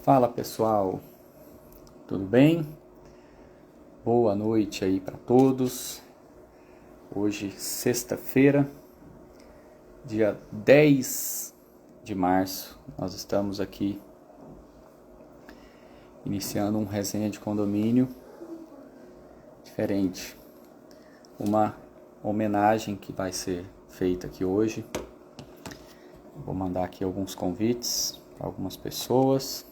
Fala pessoal, tudo bem? Boa noite aí para todos. Hoje, sexta-feira, dia 10 de março, nós estamos aqui iniciando um resenha de condomínio diferente. Uma homenagem que vai ser feita aqui hoje. Vou mandar aqui alguns convites para algumas pessoas.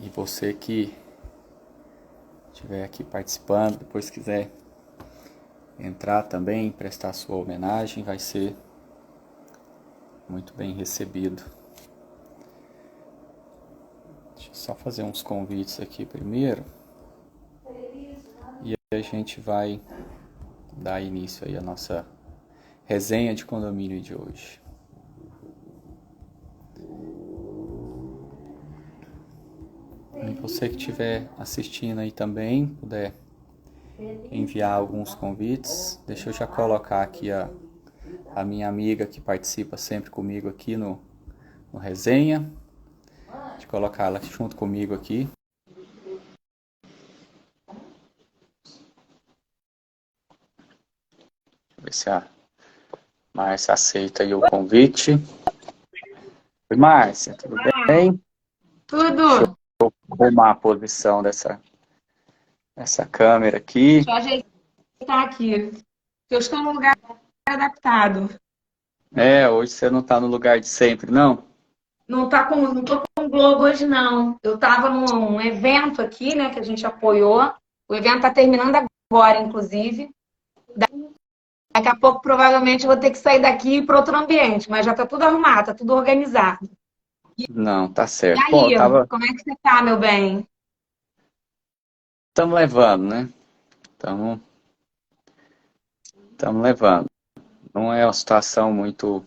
E você que estiver aqui participando, depois quiser entrar também, prestar sua homenagem, vai ser muito bem recebido. Deixa eu só fazer uns convites aqui primeiro. E a gente vai dar início aí à nossa resenha de condomínio de hoje. E você que estiver assistindo aí também, puder enviar alguns convites. Deixa eu já colocar aqui a minha amiga que participa sempre comigo aqui no resenha. Deixa eu colocar ela junto comigo aqui. Deixa eu ver se a Márcia aceita aí o convite. Oi, Márcia, tudo bem? Tudo. Vou arrumar a posição dessa câmera aqui. Deixa eu ajeitar aqui. Eu estou num lugar adaptado. Hoje você não está no lugar de sempre, não? Não tô com o Globo hoje, não. Eu estava num evento aqui, né, que a gente apoiou. O evento está terminando agora, inclusive. Daqui a pouco, provavelmente, eu vou ter que sair daqui e ir para outro ambiente, mas já está tudo arrumado, está tudo organizado. Não, tá E certo. Bom, aí, como é que você tá, meu bem? estamos levando, né? Estamos levando. Não é uma situação muito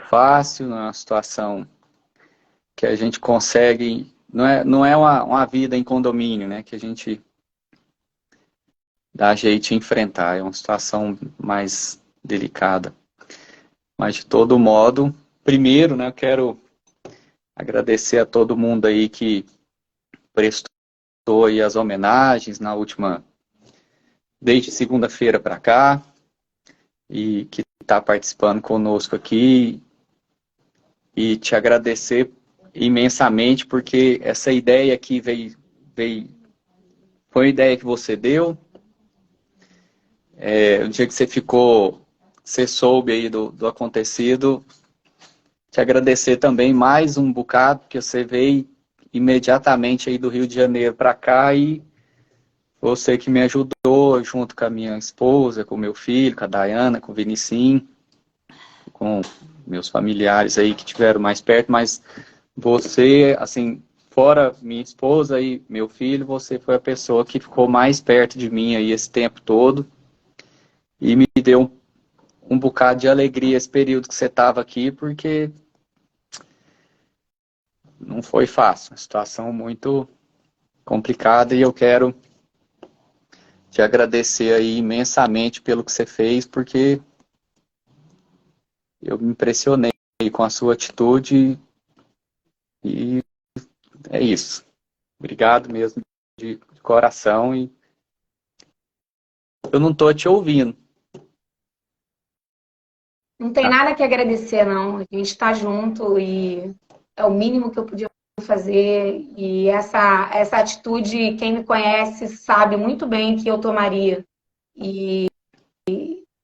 fácil, não é uma situação que a gente consegue, não é uma vida em condomínio, né? Que a gente dá jeito de enfrentar, é uma situação mais delicada. Mas de todo modo, primeiro, né, eu quero agradecer a todo mundo aí que prestou aí as homenagens desde segunda-feira para cá, e que está participando conosco aqui, e te agradecer imensamente, porque essa ideia aqui foi a ideia que você deu. O dia que você soube aí do acontecido, te agradecer também mais um bocado, porque você veio imediatamente aí do Rio de Janeiro para cá, e você que me ajudou junto com a minha esposa, com o meu filho, com a Dayana, com o Vinicim, com meus familiares aí que tiveram mais perto, mas você, assim, fora minha esposa e meu filho, você foi a pessoa que ficou mais perto de mim aí esse tempo todo, e me deu um bocado de alegria esse período que você estava aqui, porque não foi fácil, uma situação muito complicada, e eu quero te agradecer aí imensamente pelo que você fez, porque eu me impressionei com a sua atitude, e é isso. Obrigado mesmo de coração, e eu não estou te ouvindo. Não tem nada que agradecer, não. A gente está junto e é o mínimo que eu podia fazer. E essa atitude, quem me conhece sabe muito bem que eu tomaria. E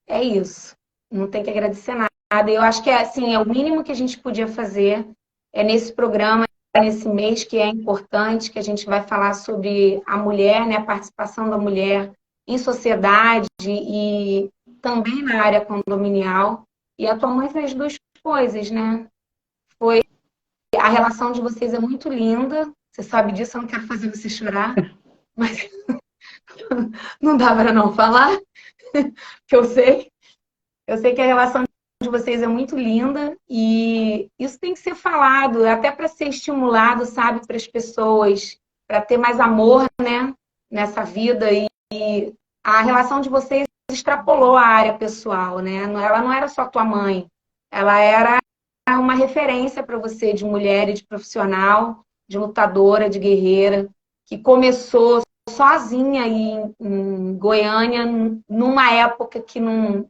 é isso. Não tem que agradecer nada. Eu acho que assim, é o mínimo que a gente podia fazer é nesse programa, nesse mês que é importante, que a gente vai falar sobre a mulher, né, a participação da mulher em sociedade e também na área condominial. E a tua mãe fez duas coisas, né? A relação de vocês é muito linda. Você sabe disso, eu não quero fazer você chorar, mas não dá para não falar, que eu sei. Eu sei que a relação de vocês é muito linda e isso tem que ser falado, até para ser estimulado, sabe, para as pessoas, para ter mais amor, né, nessa vida. E a relação de vocês extrapolou a área pessoal, né? Ela não era só tua mãe, ela era uma referência para você de mulher e de profissional, de lutadora, de guerreira, que começou sozinha aí em Goiânia, numa época que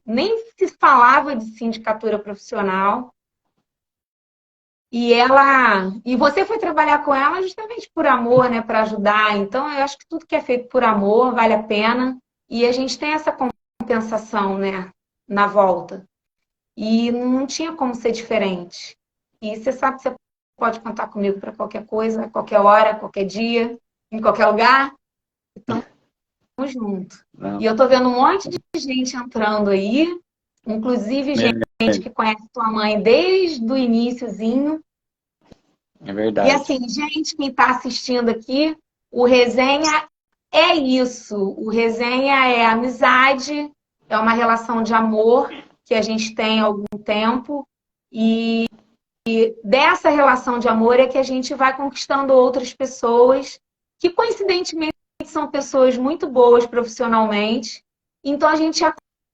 nem se falava de sindicatura profissional. E você foi trabalhar com ela justamente por amor, né, para ajudar. Então, eu acho que tudo que é feito por amor vale a pena. E a gente tem essa compensação, né, na volta. E não tinha como ser diferente. E você sabe que você pode contar comigo para qualquer coisa, qualquer hora, qualquer dia, em qualquer lugar. Então, estamos juntos. Não, E eu tô vendo um monte de gente entrando aí, inclusive gente que conhece tua mãe desde o iniciozinho. é E verdade. assim, gente, quem está assistindo aqui, o resenha é isso. O resenha é amizade, é uma relação de amor que a gente tem há algum tempo. E dessa relação de amor é que a gente vai conquistando outras pessoas que, coincidentemente, são pessoas muito boas profissionalmente. Então, a gente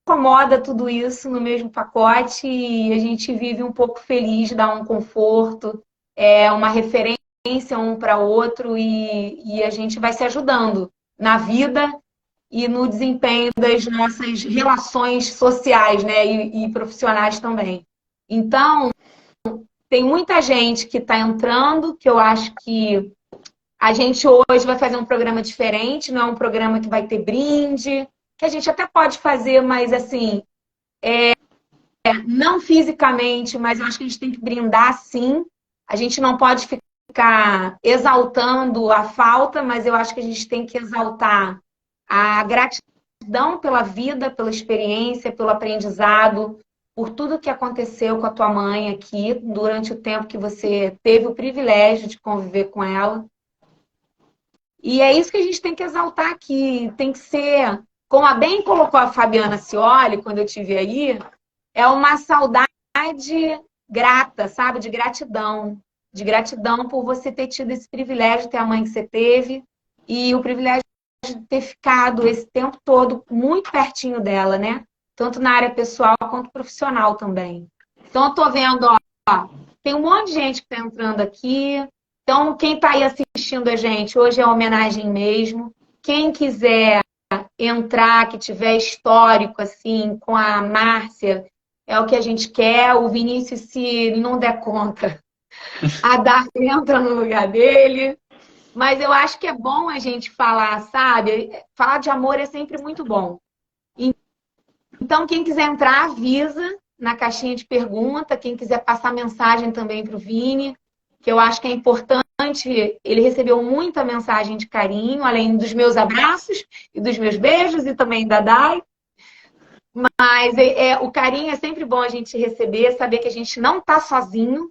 acomoda tudo isso no mesmo pacote e a gente vive um pouco feliz, dá um conforto, é uma referência um para outro e a gente vai se ajudando na vida e no desempenho das nossas relações sociais, né, e profissionais também. Então, tem muita gente que está entrando, que eu acho que a gente hoje vai fazer um programa diferente, não é um programa que vai ter brinde, que a gente até pode fazer, mas assim, não fisicamente, mas eu acho que a gente tem que brindar sim. A gente não pode ficar exaltando a falta, mas eu acho que a gente tem que exaltar a gratidão pela vida, pela experiência, pelo aprendizado, por tudo que aconteceu com a tua mãe aqui durante o tempo que você teve o privilégio de conviver com ela. E é isso que a gente tem que exaltar aqui. Tem que ser, como a bem colocou a Fabiana Cioli, quando eu estive aí, é uma saudade grata, sabe? De gratidão. De gratidão por você ter tido esse privilégio de ter a mãe que você teve e o privilégio de ter ficado esse tempo todo muito pertinho dela, né? Tanto na área pessoal quanto profissional também. Então, eu tô vendo, ó, tem um monte de gente que está entrando aqui. Então, quem está aí assistindo a gente, hoje é homenagem mesmo. Quem quiser entrar, que tiver histórico, assim, com a Márcia, é o que a gente quer. O Vinícius, se não der conta, a Dark entra no lugar dele. Mas eu acho que é bom a gente falar, sabe? Falar de amor é sempre muito bom. Então, quem quiser entrar, avisa na caixinha de pergunta. Quem quiser passar mensagem também para o Vini, que eu acho que é importante. Ele recebeu muita mensagem de carinho, além dos meus abraços e dos meus beijos e também da Dai. Mas o carinho é sempre bom a gente receber, saber que a gente não está sozinho.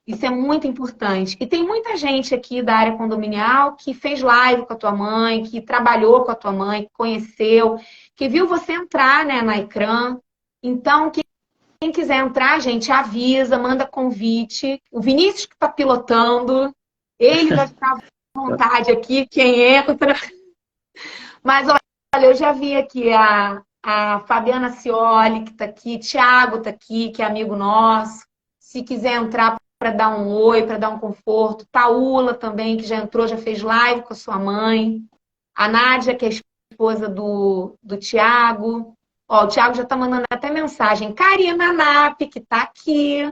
Isso é muito importante. E tem muita gente aqui da área condominial que fez live com a tua mãe, que trabalhou com a tua mãe, que conheceu, que viu você entrar, né, na Ecrã. Então, quem quiser entrar, gente, avisa, manda convite. O Vinícius que está pilotando, ele vai ficar à vontade aqui, quem entra. Mas, olha, eu já vi aqui a Fabiana Cioli, que está aqui, Thiago está aqui, que é amigo nosso. Se quiser entrar para dar um oi, para dar um conforto. Paula também, que já entrou, já fez live com a sua mãe. A Nádia, que é a esposa do Thiago. Ó, o Thiago já está mandando até mensagem. Karina Nap, que está aqui.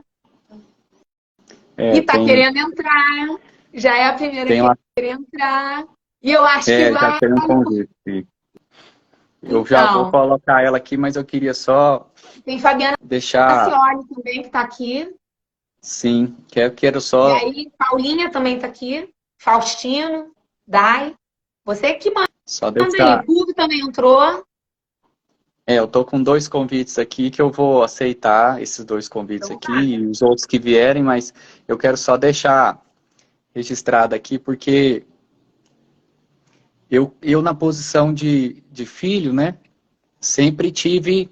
E está querendo entrar. Já é a primeira que quer entrar. E eu acho que já vai. tem um convite. Eu já vou Então, colocar ela aqui, mas eu queria só tem Fabiana deixar... Cioli também, que está aqui. Sim, quero E só... aí, Paulinha também está aqui. Faustino, Dai. Você que manda Só aí. deixar... Clube também entrou. eu tô com 2 convites aqui que eu vou aceitar esses 2 convites Então aqui tá. e os outros que vierem, mas eu quero só deixar registrado aqui porque eu na posição de filho, né, sempre tive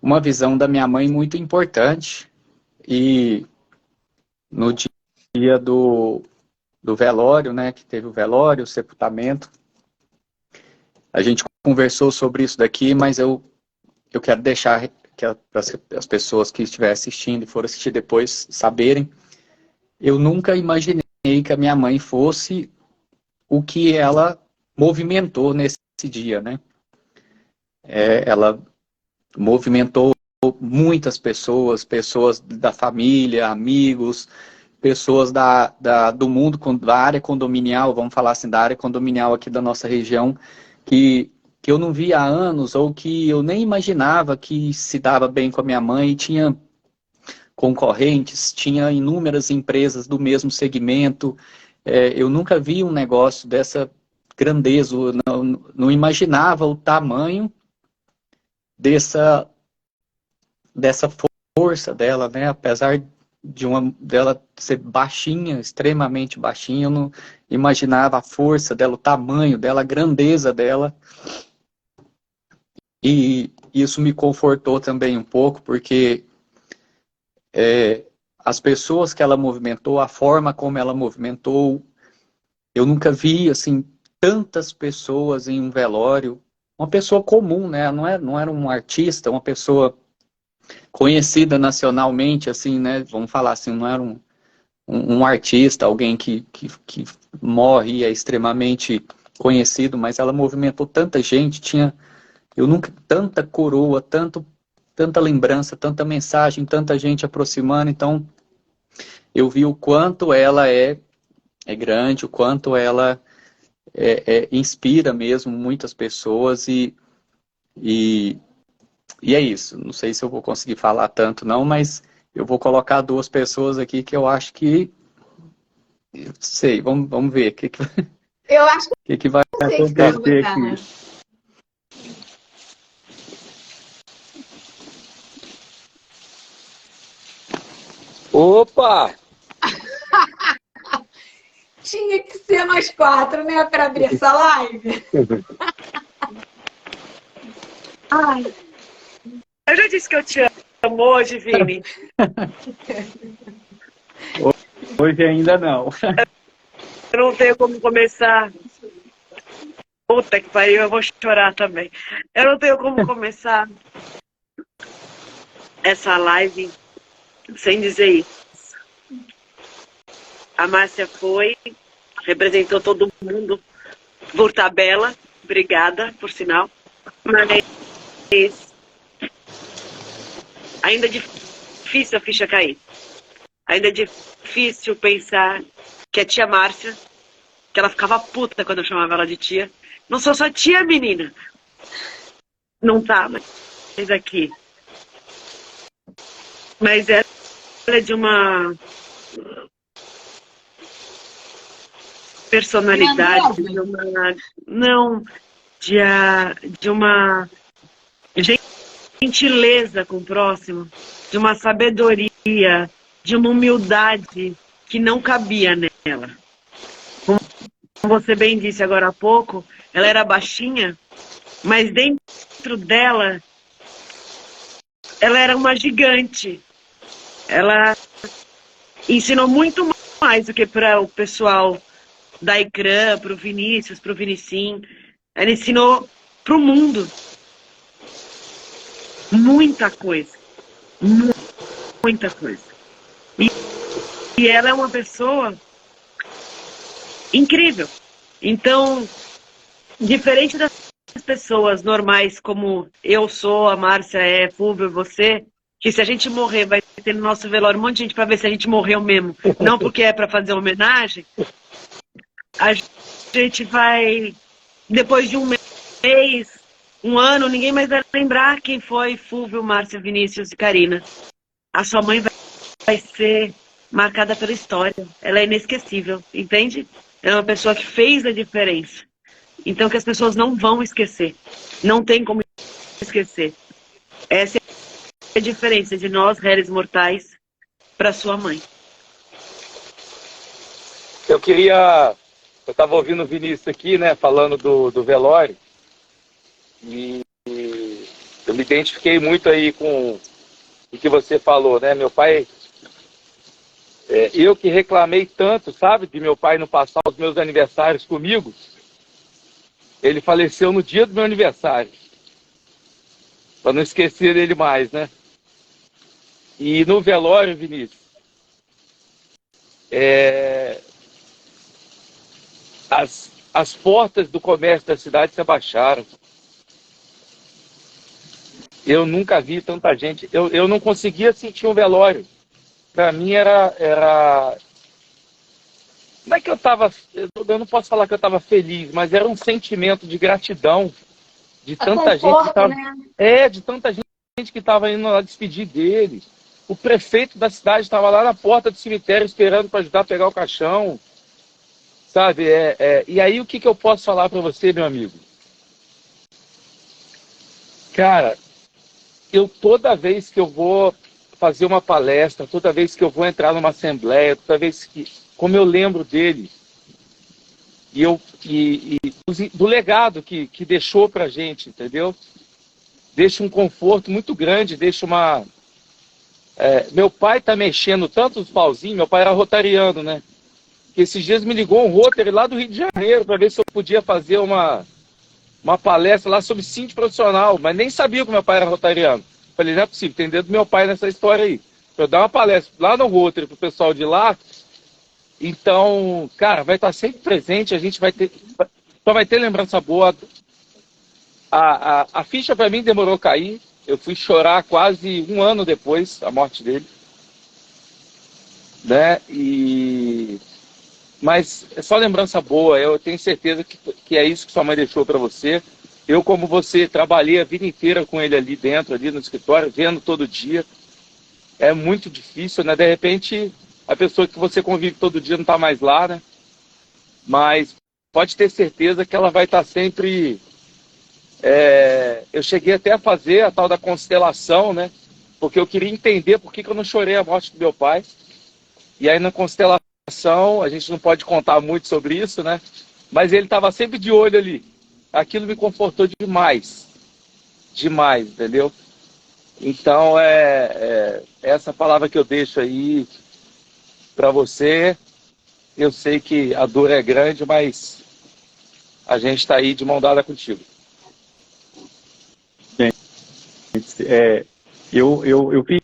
uma visão da minha mãe muito importante e no dia do velório, né, que teve o velório, o sepultamento, a gente conversou sobre isso daqui, mas eu quero deixar para as pessoas que estiverem assistindo e forem assistir depois saberem. Eu nunca imaginei que a minha mãe fosse o que ela movimentou nesse dia, né? Ela movimentou muitas pessoas, pessoas da família, amigos, pessoas do mundo, da área condominial, vamos falar assim, da área condominial aqui da nossa região, que eu não via há anos, ou que eu nem imaginava que se dava bem com a minha mãe, tinha concorrentes, tinha inúmeras empresas do mesmo segmento. Eu nunca vi um negócio dessa grandeza, não imaginava o tamanho dessa força dela, né? Apesar dela ser baixinha, extremamente baixinha, eu não imaginava a força dela, o tamanho dela, a grandeza dela. E isso me confortou também um pouco, porque as pessoas que ela movimentou, a forma como ela movimentou, eu nunca vi, assim, tantas pessoas em um velório. Uma pessoa comum, né? Não era um artista, uma pessoa conhecida nacionalmente, assim, né? Vamos falar assim, não era um artista, alguém que morre e é extremamente conhecido, mas ela movimentou tanta gente, eu nunca, tanta coroa, tanta lembrança, tanta mensagem, tanta gente aproximando, então eu vi o quanto ela é grande, o quanto ela inspira mesmo muitas pessoas e é isso. Não sei se eu vou conseguir falar tanto não, mas eu vou colocar duas pessoas aqui que eu acho que, sei, vamos ver Eu acho que vai que eu sei que você vai acontecer botar, aqui. né? Opa! Tinha que ser nós quatro, né, para abrir essa live. Ai, Eu já disse que eu te amo hoje, Vini. Hoje ainda não. Eu não tenho como começar. Puta que pariu, eu vou chorar também. Eu não tenho como começar essa live sem dizer isso. A Márcia foi, representou todo mundo por tabela. Obrigada, por sinal. Mas ainda é difícil a ficha cair. Ainda é difícil pensar que a tia Márcia, que ela ficava puta quando eu chamava ela de tia. Não sou só tia, menina. Não tá, mas aqui. Mas ela é de uma personalidade, de uma gentileza com o próximo, de uma sabedoria, de uma humildade que não cabia nela. Como você bem disse agora há pouco, ela era baixinha, mas dentro dela, ela era uma gigante. Ela ensinou muito mais do que para o pessoal da ICRAM, para o Vinícius, para o Vinicim. Ela ensinou para o mundo muita coisa. Muita coisa. E ela é uma pessoa incrível. Então, diferente das pessoas normais como eu sou, a Márcia é, Fulvio, você, que se a gente morrer vai ter no nosso velório um monte de gente para ver se a gente morreu mesmo, não porque é para fazer homenagem, a gente vai, depois de um mês, um ano, ninguém mais vai lembrar quem foi Fulvio, Márcia, Vinícius e Karina. A sua mãe vai ser marcada pela história. Ela é inesquecível, entende? Ela é uma pessoa que fez a diferença. Então que as pessoas não vão esquecer. Não tem como esquecer. Essa é a diferença de nós, réis mortais, para sua mãe. Eu estava ouvindo o Vinícius aqui, né, falando do velório, e eu me identifiquei muito aí com o que você falou, né? Meu pai, eu que reclamei tanto, sabe, de meu pai não passar os meus aniversários comigo, Ele faleceu no dia do meu aniversário. Para não esquecer dele mais, né? E no velório, Vinícius, as portas do comércio da cidade se abaixaram. Eu nunca vi tanta gente. Eu não conseguia sentir um velório. Para mim era... Não é que eu estava... Eu não posso falar que eu estava feliz, mas era um sentimento de gratidão de tanta gente que estava... Né? De tanta gente que estava indo lá despedir dele. O prefeito da cidade estava lá na porta do cemitério esperando para ajudar a pegar o caixão. Sabe? E aí o que eu posso falar para você, meu amigo? Cara, toda vez que eu vou fazer uma palestra, toda vez que eu vou entrar numa assembleia, toda vez que... Como eu lembro dele, do legado que deixou pra gente, entendeu? Deixa um conforto muito grande, deixa uma... meu pai tá mexendo tanto os pauzinhos, meu pai era rotariano, né? Que esses dias me ligou um Rotary lá do Rio de Janeiro para ver se eu podia fazer uma palestra lá sobre síntese profissional, mas nem sabia que meu pai era rotariano. Falei, não é possível, tem dedo do meu pai nessa história aí. Eu dar uma palestra lá no Rotary pro pessoal de lá. Então, cara, vai estar sempre presente, a gente só vai ter lembrança boa. A ficha para mim demorou a cair. Eu fui chorar quase um ano depois da morte dele. Né? Mas é só lembrança boa. Eu tenho certeza que é isso que sua mãe deixou para você. Eu, como você, trabalhei a vida inteira com ele ali dentro, ali no escritório, vendo todo dia. É muito difícil, né? De repente, a pessoa que você convive todo dia não está mais lá, né? Mas pode ter certeza que ela vai estar sempre... eu cheguei até a fazer a tal da constelação, né? Porque eu queria entender por que eu não chorei a morte do meu pai. E aí na constelação, a gente não pode contar muito sobre isso, né? Mas ele estava sempre de olho ali. Aquilo me confortou demais. Demais, entendeu? Então, essa palavra que eu deixo aí para você. Eu sei que a dor é grande, mas a gente está aí de mão dada contigo. Eu vi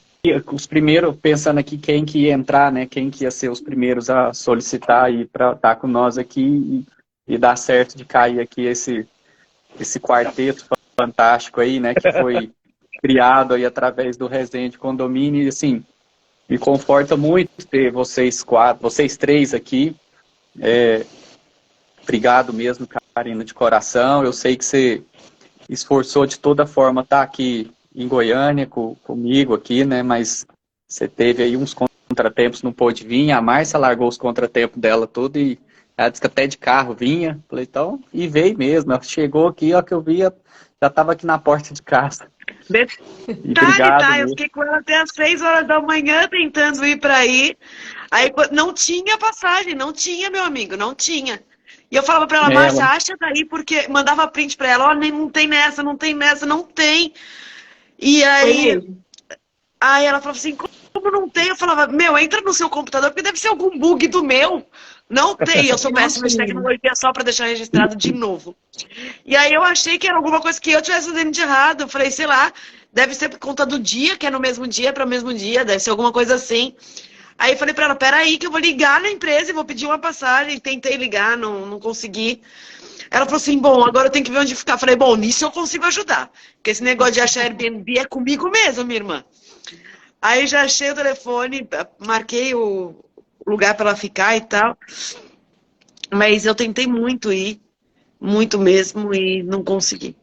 os primeiros, pensando aqui quem que ia entrar, né? Quem que ia ser os primeiros a solicitar e para estar com nós aqui e dar certo de cair aqui esse quarteto fantástico aí, né? Que foi criado aí através do Resende Condomínio. E assim, me conforta muito ter vocês três aqui. Obrigado mesmo, Karina, de coração. Eu sei que você esforçou de toda forma estar aqui em Goiânia comigo aqui, né? Mas você teve aí uns contratempos, não pôde vir. A Márcia largou os contratempos dela tudo e ela disse que até de carro vinha. Falei, então, e veio mesmo. Ela chegou aqui, ó, que eu via, já estava aqui na porta de casa. Eu fiquei com ela até às 6 horas da manhã tentando ir para aí. Aí não tinha passagem, não tinha, meu amigo, não tinha. E eu falava para ela, Márcia, acha daí, porque mandava print para ela, ó, não tem nessa, não tem nessa, não tem. E aí ela falava assim, como não tem? Eu falava, meu, entra no seu computador, porque deve ser algum bug do meu. Não tem, eu sou péssima de tecnologia só para deixar registrado de novo. E aí eu achei que era alguma coisa que eu tivesse fazendo de errado. Eu falei, sei lá, deve ser por conta do dia, que é no mesmo dia, para o mesmo dia, deve ser alguma coisa assim. Aí eu falei para ela, peraí que eu vou ligar na empresa e vou pedir uma passagem. Tentei ligar, não consegui. Ela falou assim, bom, agora eu tenho que ver onde ficar. Eu falei, bom, nisso eu consigo ajudar. Porque esse negócio de achar Airbnb é comigo mesmo, minha irmã. Aí já achei o telefone, marquei o lugar para ela ficar e tal. Mas eu tentei muito ir, muito mesmo, e não consegui.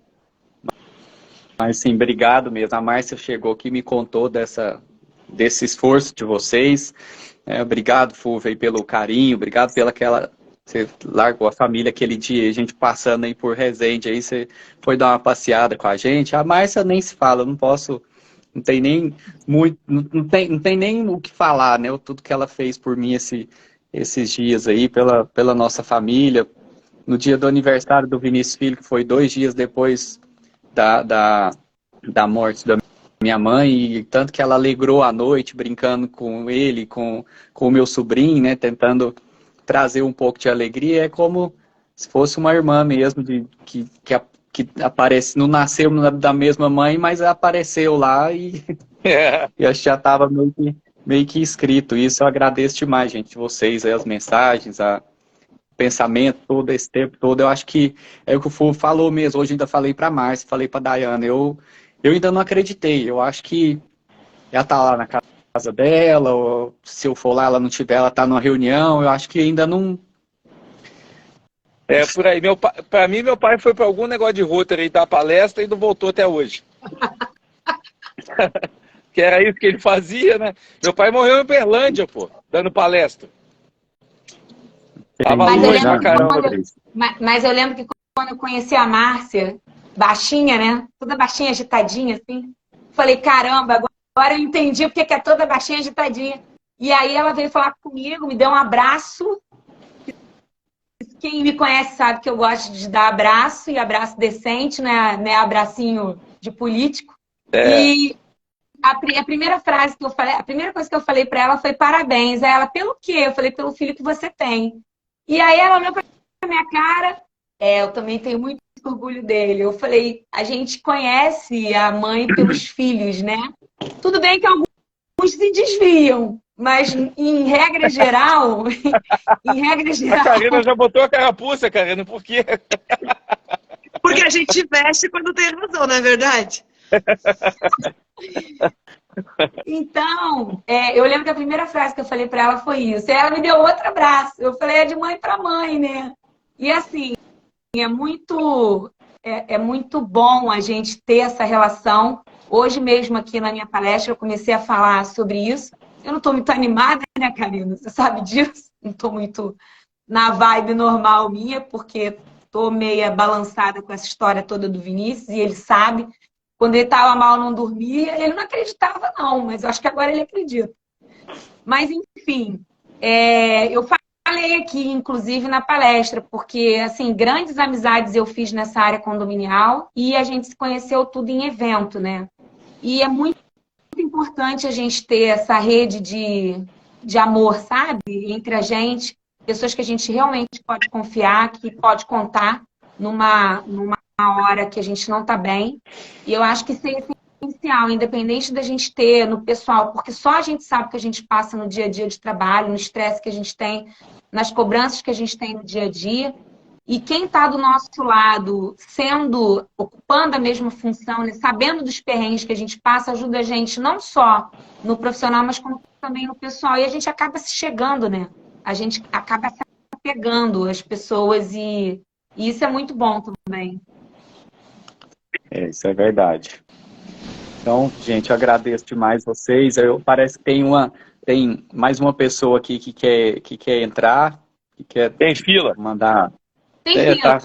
Mas sim, obrigado mesmo. A Márcia chegou aqui e me contou desse esforço de vocês. Obrigado, Fulvio, aí, pelo carinho. Obrigado você largou a família aquele dia, a gente passando aí por Resende, aí você foi dar uma passeada com a gente. A Márcia nem se fala, não tem nem o que falar, né? Tudo que ela fez por mim esses dias aí, pela nossa família. No dia do aniversário do Vinícius Filho, que foi 2 dias depois da morte da minha mãe, e tanto que ela alegrou a noite brincando com ele, com o meu sobrinho, né? Tentando trazer um pouco de alegria. É como se fosse uma irmã mesmo, que aparece, não nasceu da mesma mãe, mas apareceu lá e, e acho que já estava meio que escrito. Isso eu agradeço demais, gente, vocês, aí, as mensagens, o pensamento todo esse tempo todo. Eu acho que é o que o Fulvio falou mesmo. Hoje ainda falei para a Márcia, falei para a Dayana. Eu ainda não acreditei. Eu acho que ela tá lá na casa dela, ou se eu for lá, ela não tiver, ela tá numa reunião. Eu acho que ainda não. É, por aí. Para mim, meu pai foi para algum negócio de Rotary dar palestra e não voltou até hoje. Que era isso que ele fazia, né? Meu pai morreu em Uberlândia, pô, dando palestra. Tava longe pra caramba. Mas eu lembro que quando eu conheci a Márcia, baixinha, né? Toda baixinha, agitadinha, assim. Falei, caramba, agora eu entendi porque que é toda baixinha, agitadinha. E aí ela veio falar comigo, me deu um abraço. Quem me conhece sabe que eu gosto de dar abraço, e abraço decente, né? Abracinho de político. E a primeira frase que eu falei, a primeira coisa que eu falei para ela foi parabéns. Aí ela, pelo quê? Eu falei, pelo filho que você tem. E aí ela olhou pra minha cara, eu também tenho muito orgulho dele. Eu falei, a gente conhece a mãe pelos filhos, né? Tudo bem que alguns se desviam, mas em regra geral, A Karina já botou a carapuça, Karina, por quê? Porque a gente veste quando tem razão, não é verdade? Então, eu lembro que a primeira frase que eu falei para ela foi isso. E ela me deu outro abraço. Eu falei, é de mãe para mãe, né? E assim, é muito bom a gente ter essa relação. Hoje mesmo aqui na minha palestra eu comecei a falar sobre isso. Eu não estou muito animada, né, Karina? Você sabe disso? Não estou muito na vibe normal minha, porque estou meia balançada com essa história toda do Vinícius, e ele sabe. Quando ele estava mal, não dormia. Ele não acreditava, não, mas eu acho que agora ele acredita. Mas, enfim, eu falei aqui, inclusive, na palestra, porque, assim, grandes amizades eu fiz nessa área condominial e a gente se conheceu tudo em evento, né? E é muito importante a gente ter essa rede de amor, sabe? Entre a gente, pessoas que a gente realmente pode confiar, que pode contar numa hora que a gente não está bem. E eu acho que isso é essencial, independente da gente ter no pessoal, porque só a gente sabe o que a gente passa no dia a dia de trabalho, no estresse que a gente tem, nas cobranças que a gente tem no dia a dia. E quem está do nosso lado, ocupando a mesma função, né, sabendo dos perrengues que a gente passa, ajuda a gente não só no profissional, mas como também no pessoal. E a gente acaba se chegando, né? A gente acaba se apegando às pessoas e isso é muito bom também. Isso é verdade. Então, gente, eu agradeço demais vocês. Parece que tem mais uma pessoa aqui que quer entrar, que quer tem fila. Mandar. Tem fila.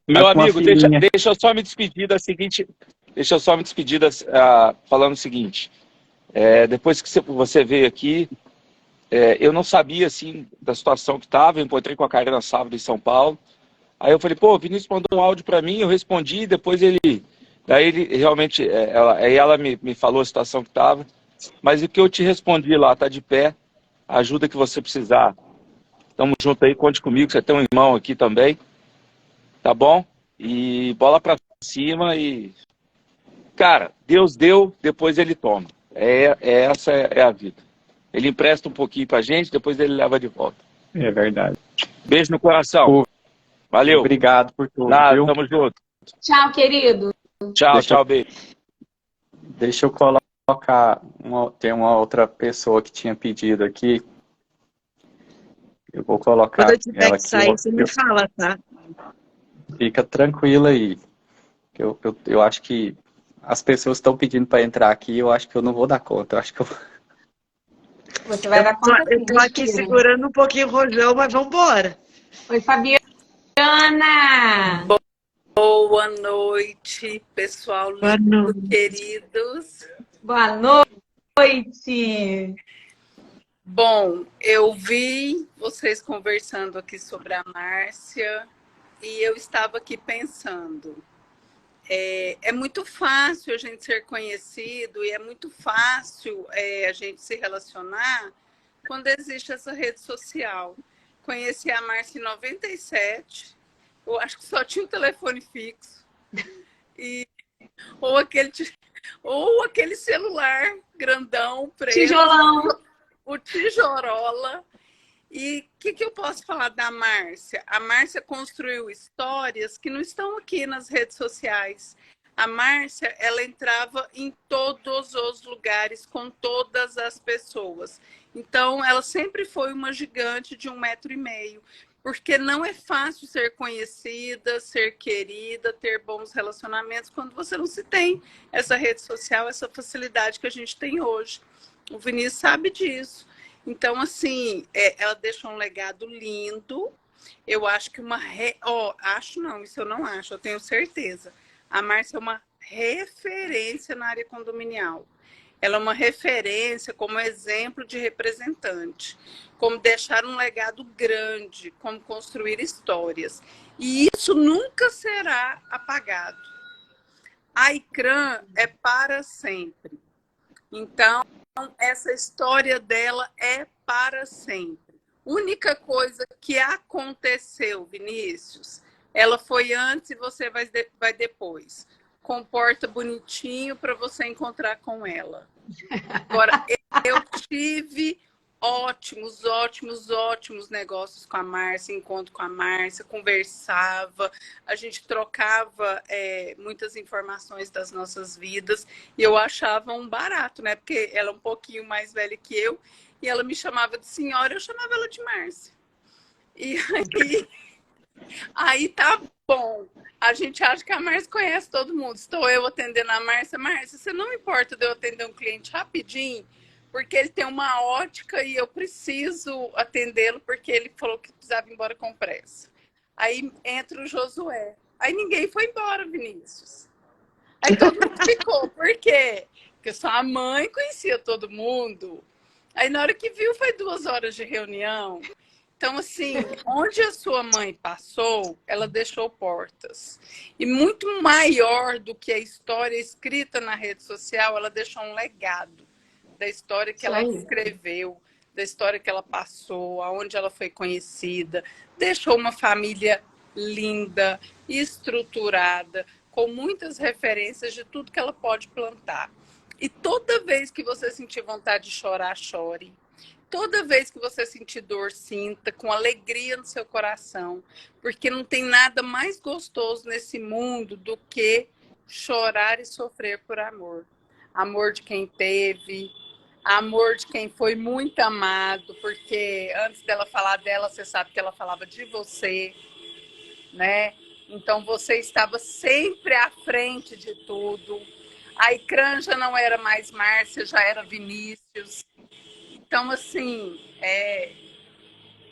Meu amigo, deixa eu só me despedir da seguinte. Deixa eu só me despedir falando o seguinte. Depois que você veio aqui, eu não sabia assim da situação que estava. Eu encontrei com a Karina sábado em São Paulo. Aí eu falei, pô, o Vinícius mandou um áudio para mim, eu respondi, depois daí ele realmente, ela me falou a situação que estava, mas o que eu te respondi lá, tá de pé, a ajuda que você precisar, tamo junto aí, conte comigo, você tem um irmão aqui também, tá bom? E bola pra cima e, cara, Deus deu, depois ele toma, essa é a vida. Ele empresta um pouquinho pra gente, depois ele leva de volta. É verdade. Beijo no coração. Valeu. Obrigado por tudo. Nada, tamo junto. Tchau, querido. Tchau, beijo. Deixa eu colocar. Tem uma outra pessoa que tinha pedido aqui. Eu vou colocar. Quando eu tiver ela que sair, você me fala, tá? Fica tranquila aí. Eu acho que as pessoas estão pedindo para entrar aqui. Eu acho que eu não vou dar conta. Eu acho que Você vai dar conta. Eu tô aqui segurando um pouquinho o rojão, mas vamos embora. Oi, Fabiana! Boa noite, pessoal lindo, queridos. Boa noite! Bom, eu vi vocês conversando aqui sobre a Márcia e eu estava aqui pensando. É muito fácil a gente ser conhecido e é muito fácil a gente se relacionar quando existe essa rede social. conheci a Márcia em 97. Eu acho que só tinha um telefone fixo. E, ou, aquele celular grandão, preto. Tijolão. O tijorola. E o que eu posso falar da Márcia? A Márcia construiu histórias que não estão aqui nas redes sociais. A Márcia, ela entrava em todos os lugares, com todas as pessoas. Então, ela sempre foi uma gigante de 1,5 metro, porque não é fácil ser conhecida, ser querida, ter bons relacionamentos, quando você não se tem essa rede social, essa facilidade que a gente tem hoje. O Vinícius sabe disso. Então, assim, ela deixou um legado lindo. Eu acho que acho não, isso eu não acho, eu tenho certeza. A Márcia é uma referência na área condominial. Ela é uma referência como exemplo de representante, como deixar um legado grande, como construir histórias. E isso nunca será apagado. A ICRAM é para sempre. Então, essa história dela é para sempre. Única coisa que aconteceu, Vinícius, ela foi antes e você vai depois. Comporta bonitinho para você encontrar com ela. Agora, eu tive ótimos negócios com a Márcia, encontro com a Márcia, conversava, a gente trocava muitas informações das nossas vidas e eu achava um barato, né? Porque ela é um pouquinho mais velha que eu e ela me chamava de senhora, eu chamava ela de Márcia. E aí tá bom. A gente acha que a Márcia conhece todo mundo. Estou eu atendendo a Márcia. Márcia, você não importa de eu atender um cliente rapidinho? Porque ele tem uma ótica e eu preciso atendê-lo porque ele falou que precisava ir embora com pressa. Aí entra o Josué. Aí ninguém foi embora, Vinícius. Aí todo mundo ficou. Por quê? Porque sua mãe conhecia todo mundo. Aí na hora que viu foi 2 horas de reunião. Então, assim, onde a sua mãe passou, ela deixou portas. E muito maior do que a história escrita na rede social, ela deixou um legado da história que ela escreveu, da história que ela passou, aonde ela foi conhecida. Deixou uma família linda, estruturada, com muitas referências de tudo que ela pode plantar. E toda vez que você sentir vontade de chorar, chore. Toda vez que você sentir dor, sinta com alegria no seu coração, porque não tem nada mais gostoso nesse mundo do que chorar e sofrer por amor. Amor de quem teve, amor de quem foi muito amado, porque antes dela falar dela, você sabe que ela falava de você, né? Então você estava sempre à frente de tudo. A ICRAM já não era mais Márcia, já era Vinícius. Então, assim,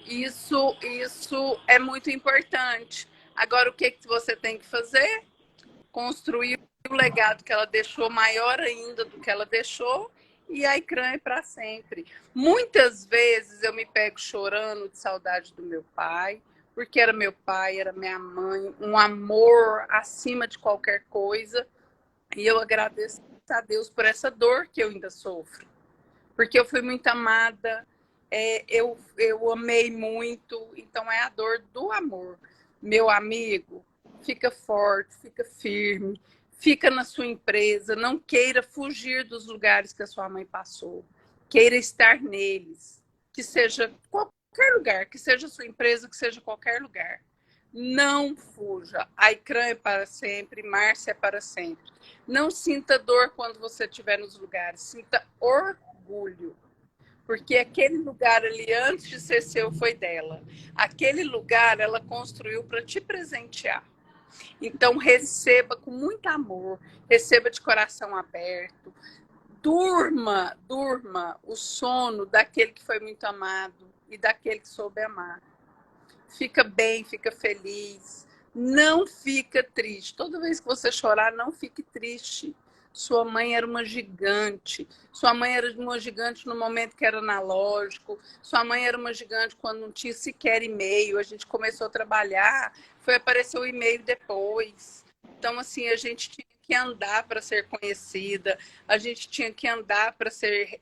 isso é muito importante. Agora, o que você tem que fazer? Construir o legado que ela deixou, maior ainda do que ela deixou, e a ICRAM é para sempre. Muitas vezes eu me pego chorando de saudade do meu pai, porque era meu pai, era minha mãe, um amor acima de qualquer coisa, e eu agradeço a Deus por essa dor que eu ainda sofro. Porque eu fui muito amada, eu amei muito, então é a dor do amor. Meu amigo, fica forte, fica firme, fica na sua empresa, não queira fugir dos lugares que a sua mãe passou, queira estar neles, que seja qualquer lugar, que seja a sua empresa, que seja qualquer lugar. Não fuja, a ICRAM é para sempre, Márcia é para sempre. Não sinta dor quando você estiver nos lugares, sinta orgulho, porque aquele lugar ali, antes de ser seu, foi dela. Aquele lugar ela construiu para te presentear. Então, receba com muito amor, receba de coração aberto, durma o sono daquele que foi muito amado e daquele que soube amar. Fica bem, fica feliz, não fica triste. Toda vez que você chorar, não fique triste. Sua mãe era uma gigante. Sua mãe era uma gigante no momento que era analógico. Sua mãe era uma gigante quando não tinha sequer e-mail. A gente começou a trabalhar, foi aparecer o e-mail depois. Então, assim, a gente tinha que andar para ser conhecida. A gente tinha que andar para ser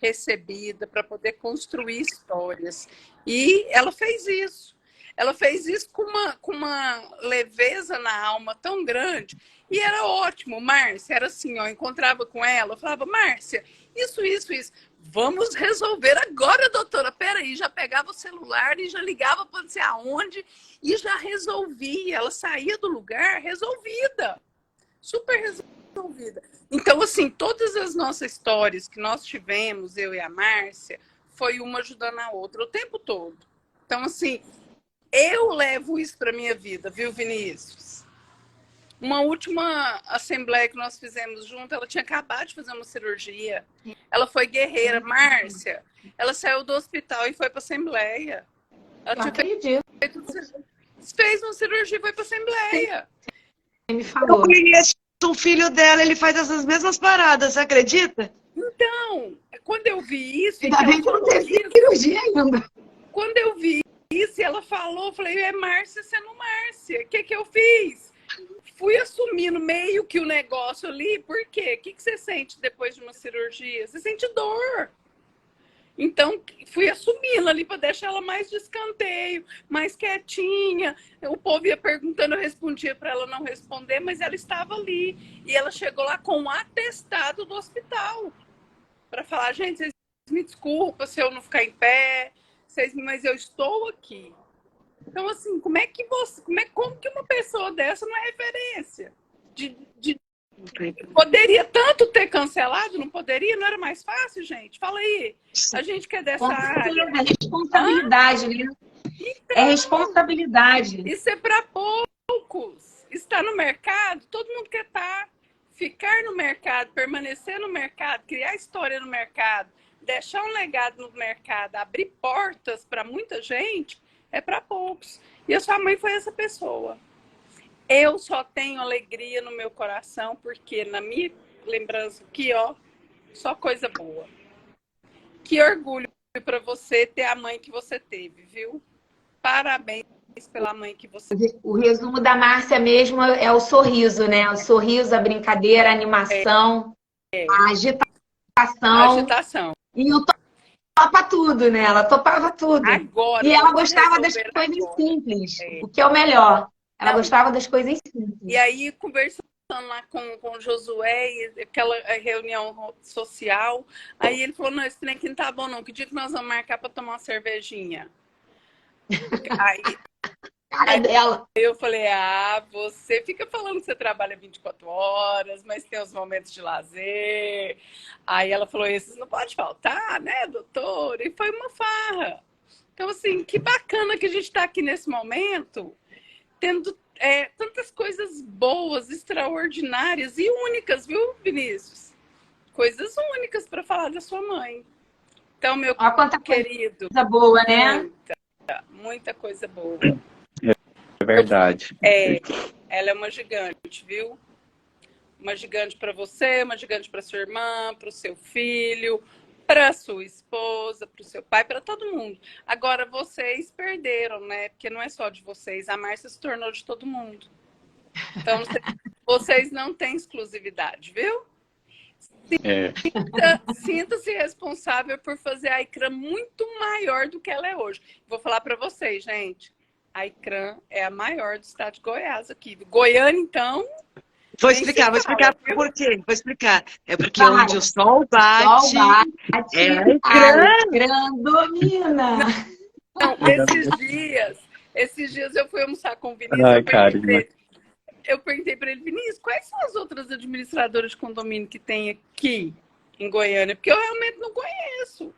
recebida, para poder construir histórias. E ela fez isso. Ela fez isso com uma leveza na alma tão grande. E era ótimo, Márcia, era assim, ó, eu encontrava com ela, eu falava, Márcia, isso. Vamos resolver agora, doutora. Peraí, já pegava o celular e já ligava para não sei aonde e já resolvia. Ela saía do lugar resolvida. Super resolvida. Então, assim, todas as nossas histórias que nós tivemos, eu e a Márcia, foi uma ajudando a outra o tempo todo. Então, assim, eu levo isso para minha vida, viu, Vinícius? Uma última assembleia que nós fizemos junto, ela tinha acabado de fazer uma cirurgia. Ela foi guerreira, Márcia. Ela saiu do hospital e foi para a assembleia. Ela Não acredito. fez uma cirurgia e foi para a assembleia. Você me falou. Eu conheço o filho dela, ele faz essas mesmas paradas, você acredita? Então, quando eu vi isso... Ainda bem que não teve cirurgia ainda. Quando eu vi isso e ela falou, eu falei, é Márcia sendo Márcia. O que eu fiz? Fui assumindo meio que o negócio ali, por quê? O que você sente depois de uma cirurgia? Você sente dor. Então, fui assumindo ali para deixar ela mais de escanteio, mais quietinha. O povo ia perguntando, eu respondia para ela não responder, mas ela estava ali. E ela chegou lá com um atestado do hospital para falar, gente, vocês me desculpem se eu não ficar em pé, mas eu estou aqui. Então, assim, como que uma pessoa dessa não é referência? Poderia tanto ter cancelado, não poderia? Não era mais fácil, gente? Fala aí. A gente quer dessa área. É responsabilidade, né? É responsabilidade. Isso é para poucos. Está no mercado, todo mundo quer estar. Ficar no mercado, permanecer no mercado, criar história no mercado, deixar um legado no mercado, abrir portas para muita gente, é para poucos. E a sua mãe foi essa pessoa. Eu só tenho alegria no meu coração, porque na minha lembrança aqui, ó, só coisa boa. Que orgulho para você ter a mãe que você teve, viu? Parabéns pela mãe que você teve. O resumo da Márcia mesmo é o sorriso, né? O sorriso, a brincadeira, a animação, a agitação. E o topa tudo, né? Ela topava tudo. Agora, e ela gostava das coisas simples, o que é o melhor. Ela gostava das coisas simples. E aí, conversando lá com o Josué, aquela reunião social, aí ele falou, não, esse trem aqui não tá bom não, que dia que nós vamos marcar para tomar uma cervejinha? Cara dela. Eu falei, você fica falando que você trabalha 24 horas, mas tem os momentos de lazer. Aí ela falou, esses não pode faltar, né, doutor? E foi uma farra. Então, assim, que bacana que a gente está aqui nesse momento, tendo tantas coisas boas, extraordinárias e únicas, viu, Vinícius? Coisas únicas para falar da sua mãe. Então, meu querido... Coisa boa, né? Muita coisa boa. É verdade. Ela é uma gigante, viu? Uma gigante para você, uma gigante para sua irmã, para o seu filho, para sua esposa, para o seu pai, para todo mundo. Agora, vocês perderam, né? Porque não é só de vocês. A Márcia se tornou de todo mundo. Então, vocês não têm exclusividade, viu? Sinta-se responsável por fazer a ICRAM muito maior do que ela é hoje. Vou falar para vocês, gente. A ICRAM é a maior do estado de Goiás aqui. Goiânia, então... Vou explicar por quê. Vou explicar. É porque onde o sol bate, é a ICRAM domina. Não, esses dias eu fui almoçar com o Vinícius. Eu perguntei para ele, Vinícius, quais são as outras administradoras de condomínio que tem aqui em Goiânia? Porque eu realmente não conheço.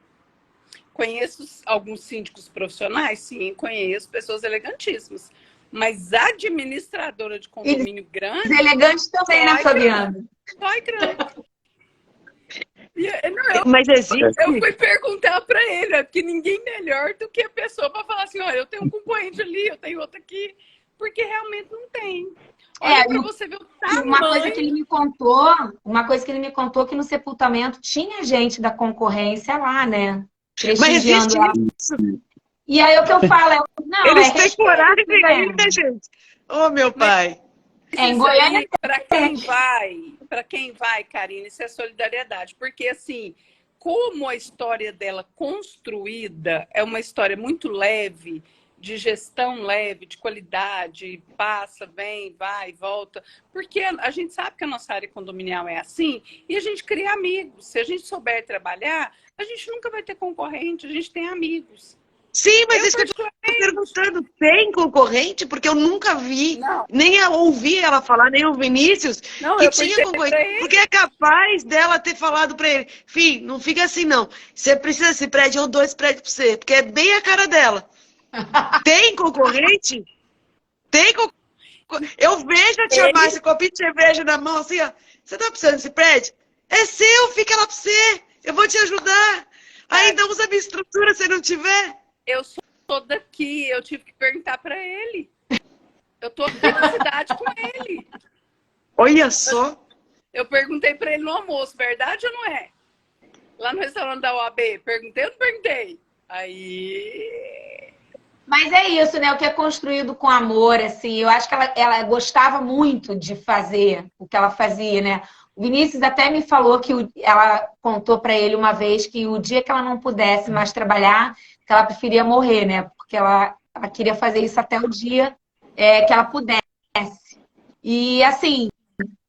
Conheço alguns síndicos profissionais? Sim, conheço pessoas elegantíssimas. Mas administradora de condomínio grande... Elegantes também, né, Fabiana? Só grande. Mas existe... Eu fui perguntar para ele, porque ninguém melhor do que a pessoa para falar assim, olha, eu tenho um concorrente ali, eu tenho outro aqui. Porque realmente não tem. Olha para você ver o tamanho. Uma coisa que ele me contou que no sepultamento tinha gente da concorrência lá, né? Mas existe isso. E aí o que eu falo eles têm coragem ainda, gente. Ô, meu pai. Em Goiânia, para quem vai, Karine, isso é solidariedade. Porque, assim, como a história dela construída é uma história muito leve, de gestão leve, de qualidade, passa, vem, vai, volta, porque a gente sabe que a nossa área condominial é assim, e a gente cria amigos. Se a gente souber trabalhar, a gente nunca vai ter concorrente, a gente tem amigos. Sim, mas isso que eu estou perguntando, tem concorrente? Porque eu nunca vi, não. Nem ouvi ela falar, nem o Vinícius, não, que tinha concorrente. Porque é capaz dela ter falado para ele, filho, não fica assim não, você precisa desse prédio ou 2 prédios para você, porque é bem a cara dela. Tem concorrente? Tem concorrente? Eu vejo a tia Márcia com a pinta de cerveja na mão, assim, ó, você tá precisando desse prédio? É seu, fica lá para você, eu vou te ajudar. Ainda usa a minha estrutura se não tiver. Eu sou daqui, eu tive que perguntar para ele. Eu tô aqui na cidade com ele. Olha só. Eu perguntei para ele no almoço, verdade ou não é? Lá no restaurante da OAB, perguntei ou não perguntei? Aí... Mas é isso, né? O que é construído com amor, assim. Eu acho que ela gostava muito de fazer o que ela fazia, né? O Vinícius até me falou que ela contou para ele uma vez que o dia que ela não pudesse mais trabalhar, que ela preferia morrer, né? Porque ela queria fazer isso até o dia que ela pudesse. E, assim,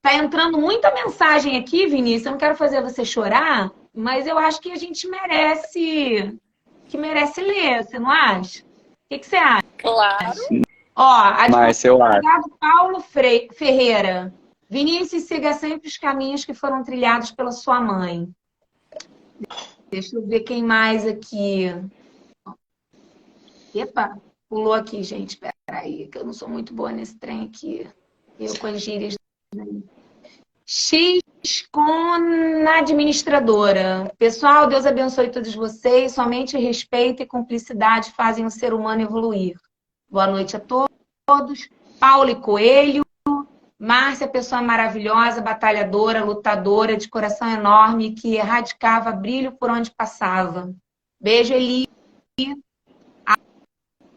tá entrando muita mensagem aqui, Vinícius. Eu não quero fazer você chorar, mas eu acho que a gente merece ler, você não acha? O que você acha? Claro. Ó, Márcia, eu acho. Paulo Ferreira. Vinícius, siga sempre os caminhos que foram trilhados pela sua mãe. Deixa eu ver quem mais aqui. Epa, pulou aqui, gente. Peraí, que eu não sou muito boa nesse trem aqui. Eu com as gírias. X com administradora. Pessoal, Deus abençoe todos vocês. Somente respeito e cumplicidade fazem o ser humano evoluir. Boa noite a todos. Paulo e Coelho. Márcia, pessoa maravilhosa, batalhadora, lutadora, de coração enorme, que erradicava brilho por onde passava. Beijo, Eli.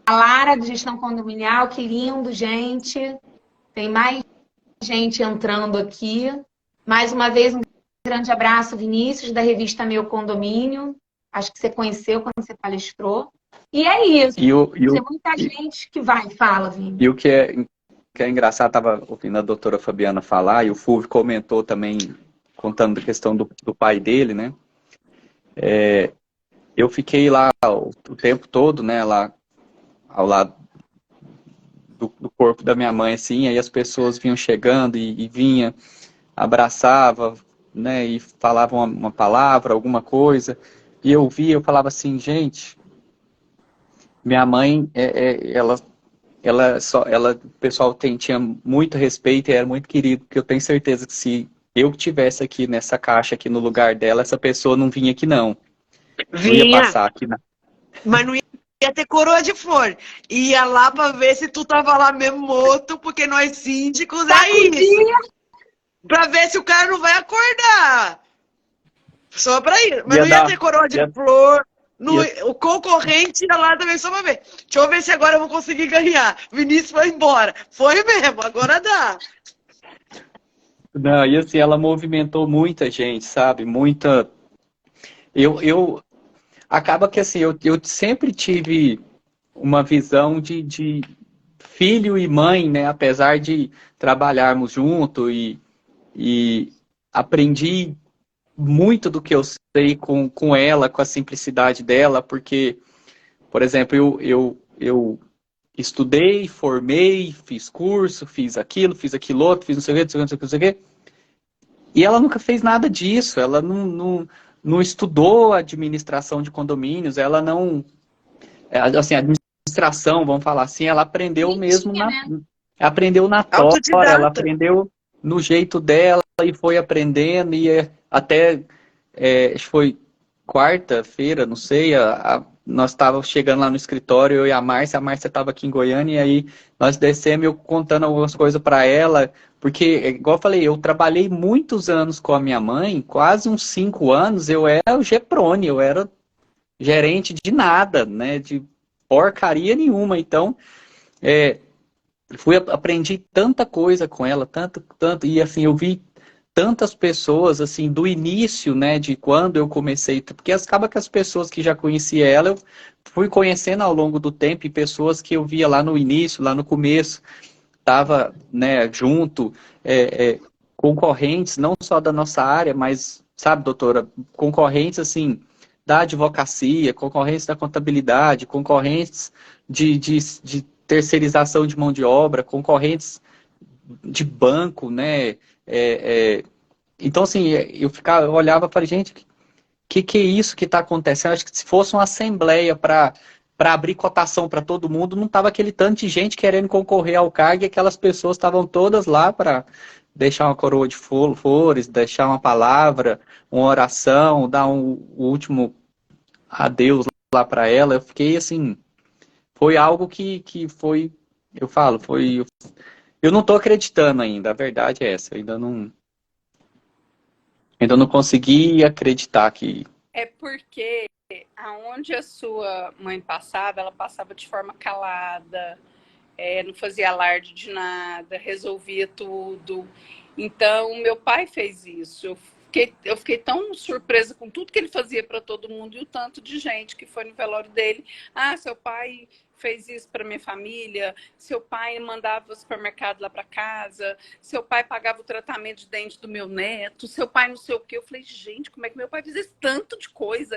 A Lara, de gestão condominial, que lindo, gente. Tem mais gente entrando aqui. Mais uma vez, um grande abraço, Vinícius, da revista Meu Condomínio. Acho que você conheceu quando você palestrou. E é isso. Tem muita gente que vai, fala, Vini. E o que é engraçado, estava ouvindo a doutora Fabiana falar, e o Fulvio comentou também, contando a questão do pai dele, né? Eu fiquei lá o tempo todo, né, lá ao lado do corpo da minha mãe, assim, aí as pessoas vinham chegando e vinha, abraçava, né, e falavam uma palavra, alguma coisa, e eu via, eu falava assim, gente, minha mãe, o pessoal tinha muito respeito e era muito querido, porque eu tenho certeza que se eu estivesse aqui nessa caixa, aqui no lugar dela, essa pessoa não vinha aqui não. Vinha. Não ia passar aqui não. Mas não ia ter coroa de flor. Ia lá pra ver se tu tava lá mesmo morto, porque nós síndicos é isso. Pra ver se o cara não vai acordar. Só pra ir. Mas não ia ter coroa de flor. O concorrente ia lá também só pra ver. Deixa eu ver se agora eu vou conseguir ganhar. Vinícius foi embora. Foi mesmo, agora dá. Não, e assim, ela movimentou muita gente, sabe? Muita... Acaba que assim, eu sempre tive uma visão de filho e mãe, né? Apesar de trabalharmos junto e aprendi muito do que eu sei com ela, com a simplicidade dela, porque, por exemplo, eu estudei, formei, fiz curso, fiz aquilo outro, fiz não sei o que, não sei o que, e ela nunca fez nada disso, ela não estudou administração de condomínios, ela não, assim, administração, vamos falar assim, ela aprendeu mesmo, aprendeu na tora, ela aprendeu no jeito dela e foi aprendendo, e até, acho que foi quarta-feira, não sei, nós estávamos chegando lá no escritório, eu e a Márcia estava aqui em Goiânia, e aí nós descemos, eu contando algumas coisas para ela, porque, igual eu falei, eu trabalhei muitos anos com a minha mãe, quase uns 5 anos, eu era o Geprone, eu era gerente de nada, né, de porcaria nenhuma, então, aprendi tanta coisa com ela, tanto, e assim, eu vi tantas pessoas, assim, do início, né, de quando eu comecei, porque acaba que as pessoas que já conhecia ela, eu fui conhecendo ao longo do tempo, e pessoas que eu via lá no início, lá no começo, estava, né, junto, concorrentes, não só da nossa área, mas, sabe, doutora, concorrentes, assim, da advocacia, concorrentes da contabilidade, concorrentes de terceirização de mão de obra, concorrentes de banco, né? Então, assim, eu olhava e falei, gente, que é isso que está acontecendo? Acho que se fosse uma assembleia para abrir cotação para todo mundo, não tava aquele tanto de gente querendo concorrer ao cargo, e aquelas pessoas estavam todas lá para deixar uma coroa de flores, deixar uma palavra, uma oração, dar o último adeus lá para ela. Eu fiquei assim, foi algo que foi, eu falo, foi. Eu não estou acreditando ainda, a verdade é essa. Eu ainda não consegui acreditar que. É porque aonde a sua mãe passava, ela passava de forma calada, não fazia alarde de nada, resolvia tudo. Então, meu pai fez isso. Eu fiquei tão surpresa com tudo que ele fazia para todo mundo e o tanto de gente que foi no velório dele. Ah, seu pai fez isso para minha família, seu pai mandava o supermercado lá para casa, seu pai pagava o tratamento de dente do meu neto, seu pai não sei o quê. Eu falei, gente, como é que meu pai fez esse tanto de coisa?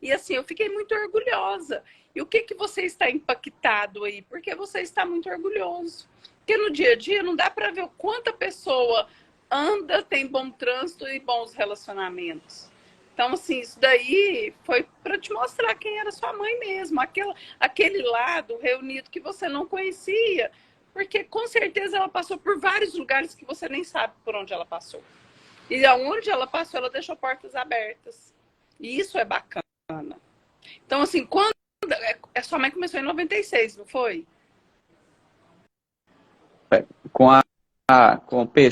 E assim, eu fiquei muito orgulhosa. E o que você está impactado aí? Porque você está muito orgulhoso. Porque no dia a dia não dá para ver o quanto a pessoa anda, tem bom trânsito e bons relacionamentos. Então, assim, isso daí foi para te mostrar quem era sua mãe mesmo. Aquele lado reunido que você não conhecia. Porque, com certeza, ela passou por vários lugares que você nem sabe por onde ela passou. E aonde ela passou, ela deixou portas abertas. E isso é bacana. Então, assim, quando... Sua mãe começou em 96, não foi?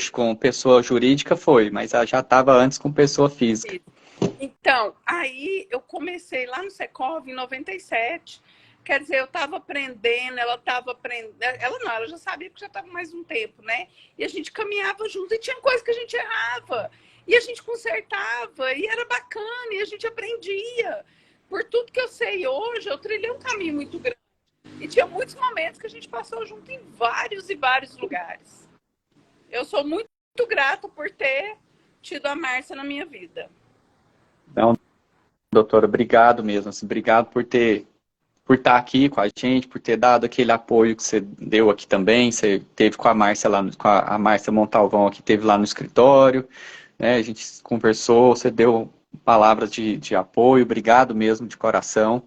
Com pessoa jurídica foi, mas ela já estava antes com pessoa física. Então, aí eu comecei lá no Secov em 97. Quer dizer, eu estava aprendendo, ela estava aprendendo. Ela já sabia que já estava mais um tempo, né? E a gente caminhava junto e tinha coisa que a gente errava. E a gente consertava, e era bacana, e a gente aprendia. Por tudo que eu sei hoje, eu trilhei um caminho muito grande. E tinha muitos momentos que a gente passou junto em vários e vários lugares. Eu sou muito grata por ter tido a Márcia na minha vida. Então, doutora, obrigado mesmo. Assim, obrigado por estar aqui com a gente, por ter dado aquele apoio que você deu aqui também. Você teve com a Márcia lá, com a Márcia Montalvão aqui, teve lá no escritório, né? A gente conversou, você deu palavras de apoio. Obrigado mesmo, de coração.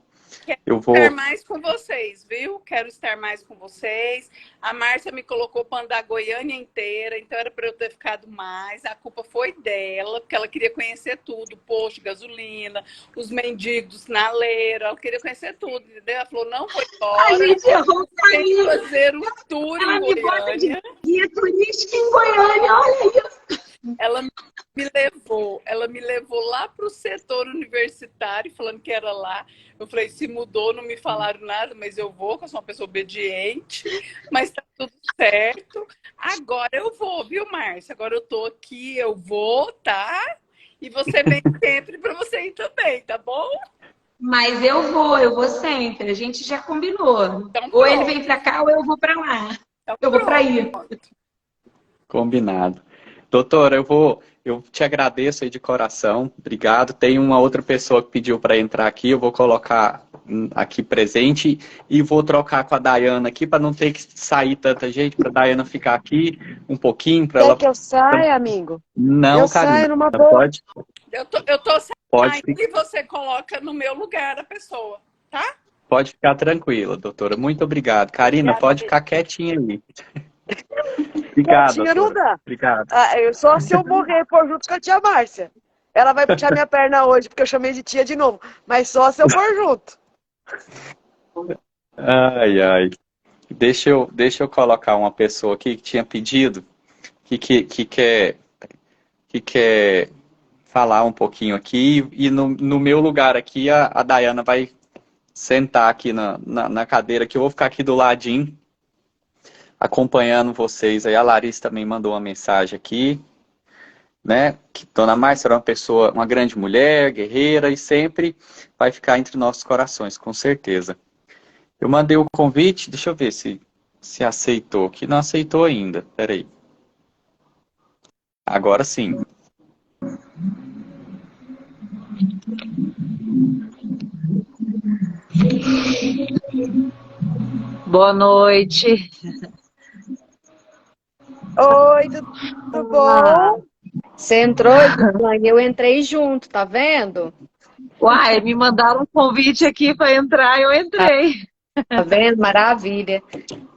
Quero estar mais com vocês, viu? Quero estar mais com vocês. A Márcia me colocou para andar a Goiânia inteira, então era para eu ter ficado mais. A culpa foi dela, porque ela queria conhecer tudo. Posto, gasolina, os mendigos na leira. Ela queria conhecer tudo, entendeu? Ela falou, não foi embora. A gente errou tem que fazer um tour em Goiânia. Guia turística em Goiânia, olha isso. Ela me levou lá para o setor universitário, falando que era lá. Eu falei, se mudou, não me falaram nada, mas eu vou, que eu sou uma pessoa obediente, mas tá tudo certo. Agora eu vou, viu, Márcia? Agora eu tô aqui, eu vou, tá? E você vem sempre para você ir também, tá bom? Mas eu vou sempre, a gente já combinou. Então, ou ele vem para cá ou eu vou para lá. Então, eu vou para aí. Combinado. Doutora, eu te agradeço aí de coração, obrigado. Tem uma outra pessoa que pediu para entrar aqui, eu vou colocar aqui presente e vou trocar com a Dayana aqui para não ter que sair tanta gente, para a Dayana ficar aqui um pouquinho. Para ela... que eu saia, amigo? Não, Karina, saio numa boa. pode. Eu tô Pode saindo e você coloca no meu lugar a pessoa, tá? Pode ficar tranquila, doutora. Muito obrigado. Karina, Obrigada, pode ficar quietinha aí. Obrigado, Quietinha não doutora. dá. Obrigado. Só se eu morrer por junto com a tia Márcia. Ela vai puxar minha perna hoje, porque eu chamei de tia de novo. Mas só se eu for junto. Ai, ai. Deixa eu colocar uma pessoa aqui que tinha pedido, que quer falar um pouquinho aqui. E no meu lugar aqui, a Dayana vai sentar aqui na cadeira, que eu vou ficar aqui do ladinho, acompanhando vocês. Aí a Larissa também mandou uma mensagem aqui. né? Que Dona Márcia era uma pessoa, uma grande mulher, guerreira, e sempre vai ficar entre nossos corações, com certeza. Eu mandei o convite, deixa eu ver se aceitou, que não aceitou ainda, peraí. Agora sim. Boa noite. Oi, tudo bom? Você entrou, Islane, eu entrei junto, tá vendo? Uai, me mandaram um convite aqui para entrar, eu entrei. Tá vendo? Maravilha.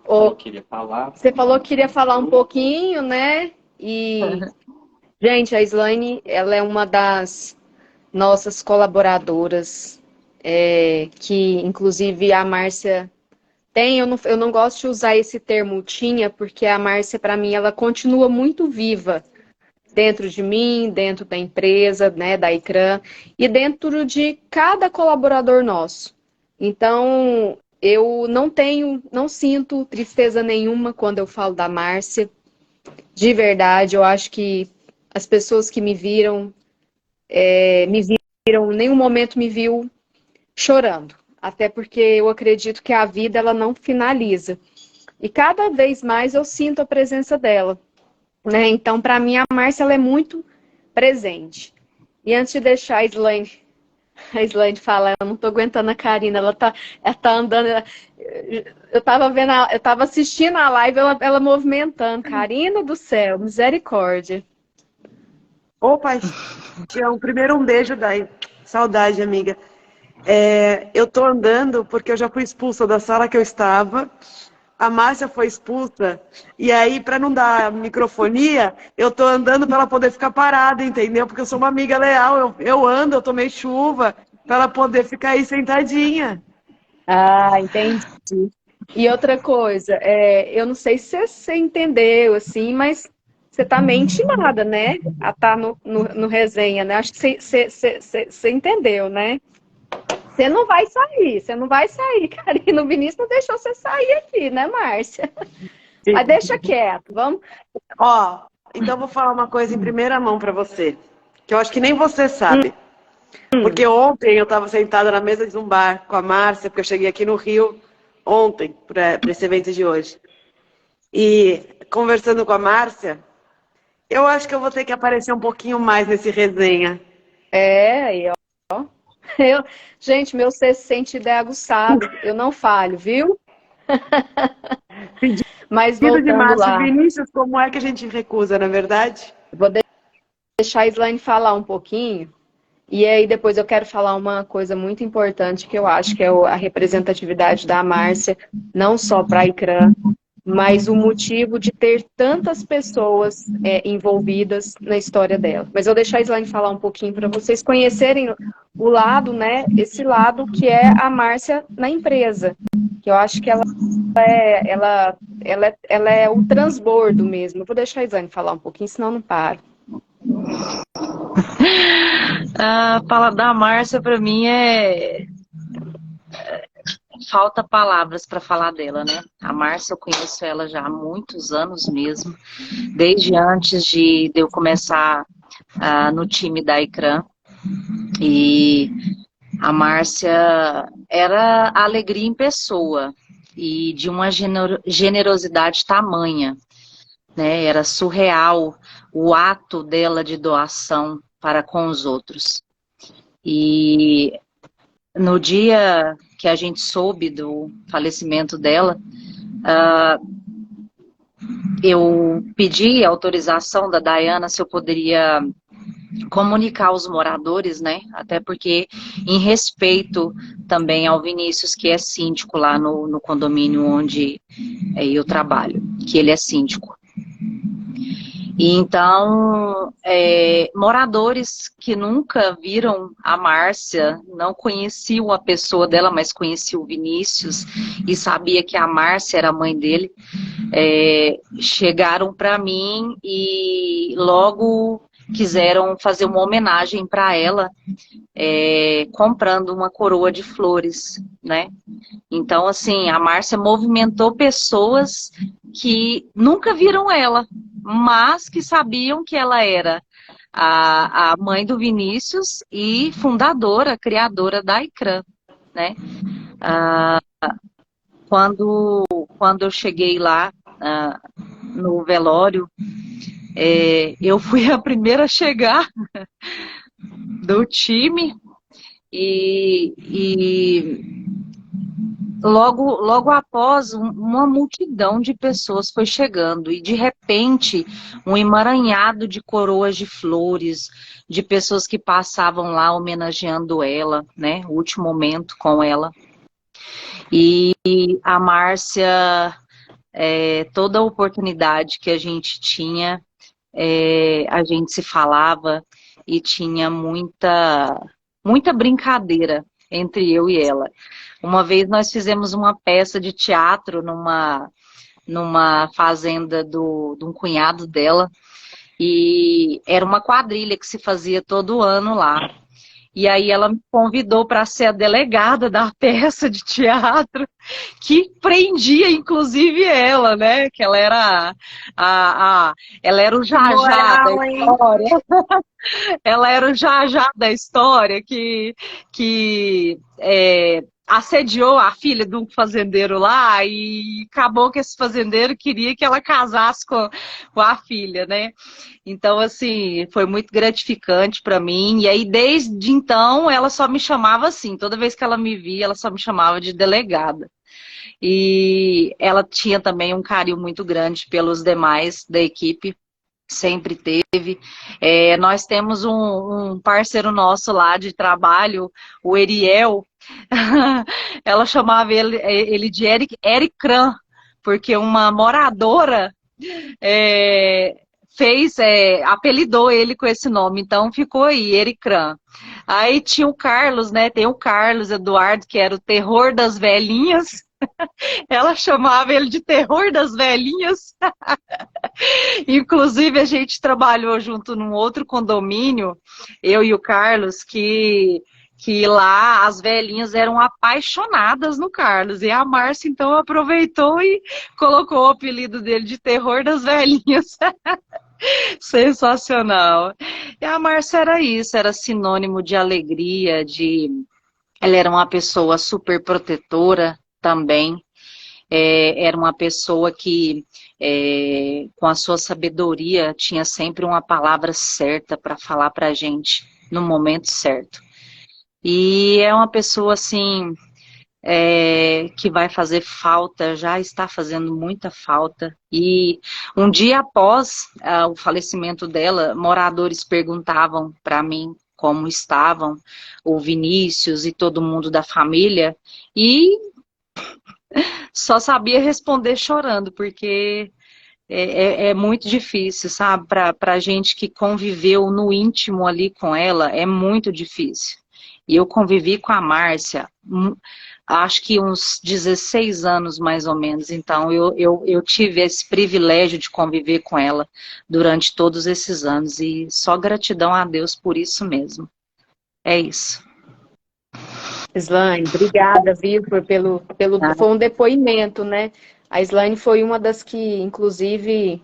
Eu queria falar. Você falou que queria falar um pouquinho, né? E, gente, a Islane, ela é uma das nossas colaboradoras, que inclusive a Márcia tem, eu não gosto de usar esse termo tinha, porque a Márcia, para mim, ela continua muito viva dentro de mim, dentro da empresa, né, da ICRAN, e dentro de cada colaborador nosso. Então, eu não sinto tristeza nenhuma quando eu falo da Márcia. De verdade, eu acho que as pessoas que me viram, em nenhum momento me viu chorando. Até porque eu acredito que a vida, ela não finaliza. E cada vez mais eu sinto a presença dela, né? Então, para mim, a Márcia, ela é muito presente. E antes de deixar a Slane falar, eu não tô aguentando a Karina, ela tá andando. Eu tava assistindo a live, ela movimentando. Karina do céu, misericórdia. Ô, paixão, primeiro um beijo, Dai. Saudade, amiga. Eu tô andando porque eu já fui expulsa da sala que eu estava. A Márcia foi expulsa. E aí, para não dar microfonia, eu tô andando para ela poder ficar parada, entendeu? Porque eu sou uma amiga leal. Eu ando, eu tomei chuva para ela poder ficar aí sentadinha. Ah, entendi. E outra coisa, eu não sei se você entendeu, assim, mas você tá meio intimada, né? A tá no resenha, né? Acho que você entendeu, né? Você não vai sair, Karina. O Vinícius não deixou você sair aqui, né, Márcia? Mas deixa quieto, vamos. Ó, então eu vou falar uma coisa em primeira mão para você, que eu acho que nem você sabe. Porque ontem eu estava sentada na mesa de um bar com a Márcia, porque eu cheguei aqui no Rio ontem, para esse evento de hoje. E conversando com a Márcia, eu acho que eu vou ter que aparecer um pouquinho mais nesse resenha. Aí, ó. Gente, meu sexto sentido é aguçado. Eu não falho, viu? Mas Pedido de voltando Márcia lá, Vinícius, como é que a gente recusa, na verdade? vou deixar a Slane falar um pouquinho. E aí depois eu quero falar uma coisa muito importante que eu acho que é a representatividade da Márcia, não só para a ICRAN, mas o motivo de ter tantas pessoas envolvidas na história dela. Mas eu vou deixar a Slane falar um pouquinho para vocês conhecerem o lado, né? Esse lado que é a Márcia na empresa. Que eu acho que ela é o transbordo mesmo. Eu vou deixar a Slane falar um pouquinho, senão eu não paro. Falar da Márcia para mim falta palavras para falar dela, né? A Márcia, eu conheço ela já há muitos anos mesmo, desde antes de eu começar no time da ICRAN. E a Márcia era a alegria em pessoa e de uma generosidade tamanha, né? Era surreal o ato dela de doação para com os outros. E no dia que a gente soube do falecimento dela, eu pedi a autorização da Dayana se eu poderia comunicar aos moradores, né? Até porque, em respeito também ao Vinícius, que é síndico lá no condomínio onde eu trabalho, que ele é síndico. E então, moradores que nunca viram a Márcia, não conheciam a pessoa dela, mas conheciam o Vinícius e sabia que a Márcia era a mãe dele, chegaram para mim e logo quiseram fazer uma homenagem para ela, comprando uma coroa de flores, né? Então, assim, a Márcia movimentou pessoas que nunca viram ela, mas que sabiam que ela era a mãe do Vinícius e fundadora, criadora da ICRAN, né? Quando eu cheguei lá no velório, eu fui a primeira a chegar do time e logo após, uma multidão de pessoas foi chegando e, de repente, um emaranhado de coroas de flores, de pessoas que passavam lá homenageando ela, né, o último momento com ela. E a Márcia, toda a oportunidade que a gente tinha, a gente se falava e tinha muita brincadeira entre eu e ela. Uma vez nós fizemos uma peça de teatro numa fazenda de um cunhado dela, e era uma quadrilha que se fazia todo ano lá. E aí ela me convidou para ser a delegada da peça de teatro, que prendia inclusive ela, né? Que ela era ela era o Jajá da história. Ela era o Jajá da história que assediou a filha de um fazendeiro lá, e acabou que esse fazendeiro queria que ela casasse com a filha, né? Então, assim, foi muito gratificante para mim. E aí, desde então, ela só me chamava assim. Toda vez que ela me via, ela só me chamava de delegada. E ela tinha também um carinho muito grande pelos demais da equipe. Sempre teve. Nós temos um parceiro nosso lá de trabalho, o Eriel. Ela chamava ele de Ericran, porque uma moradora apelidou ele com esse nome, então ficou aí, Ericran. Aí tinha o Carlos, né? Tem o Carlos Eduardo, que era o terror das velhinhas. Ela chamava ele de terror das velhinhas. Inclusive, a gente trabalhou junto num outro condomínio, eu e o Carlos, que lá as velhinhas eram apaixonadas no Carlos. E a Márcia, então, aproveitou e colocou o apelido dele de terror das velhinhas. Sensacional. E a Márcia era isso, era sinônimo de alegria, ela era uma pessoa super protetora também. Era uma pessoa que, com a sua sabedoria, tinha sempre uma palavra certa para falar para a gente no momento certo. E é uma pessoa, assim, que vai fazer falta, já está fazendo muita falta. E um dia após o falecimento dela, moradores perguntavam para mim como estavam o Vinícius e todo mundo da família, e só sabia responder chorando, porque é muito difícil, sabe? Para gente que conviveu no íntimo ali com ela, é muito difícil. E eu convivi com a Márcia, acho que uns 16 anos mais ou menos. Então eu tive esse privilégio de conviver com ela durante todos esses anos. E só gratidão a Deus por isso mesmo. É isso. Slane, obrigada, viu, foi um depoimento, né? A Slane foi uma das que, inclusive,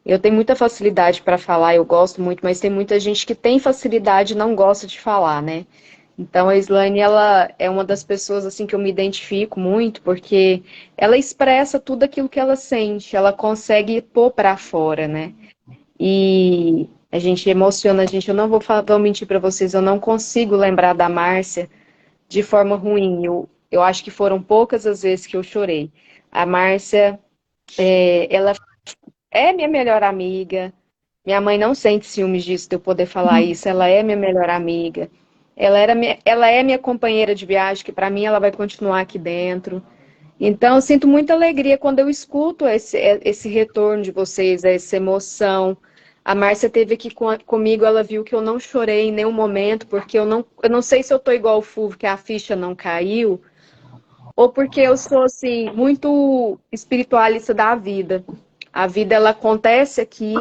eu tenho muita facilidade para falar, eu gosto muito, mas tem muita gente que tem facilidade e não gosta de falar, né? Então a Slane, ela é uma das pessoas assim que eu me identifico muito, porque ela expressa tudo aquilo que ela sente, ela consegue pôr para fora, né? E a gente emociona, eu não vou mentir para vocês, eu não consigo lembrar da Márcia de forma ruim. Eu acho que foram poucas as vezes que eu chorei. A Márcia, ela é minha melhor amiga. Minha mãe não sente ciúmes disso, de eu poder falar isso. Ela é minha melhor amiga. Ela é minha companheira de viagem, que para mim ela vai continuar aqui dentro. Então, eu sinto muita alegria quando eu escuto esse retorno de vocês, essa emoção. A Márcia esteve aqui comigo, ela viu que eu não chorei em nenhum momento, porque eu não sei se eu tô igual o Fulvio, que a ficha não caiu, ou porque eu sou, assim, muito espiritualista da vida. A vida, ela acontece aqui,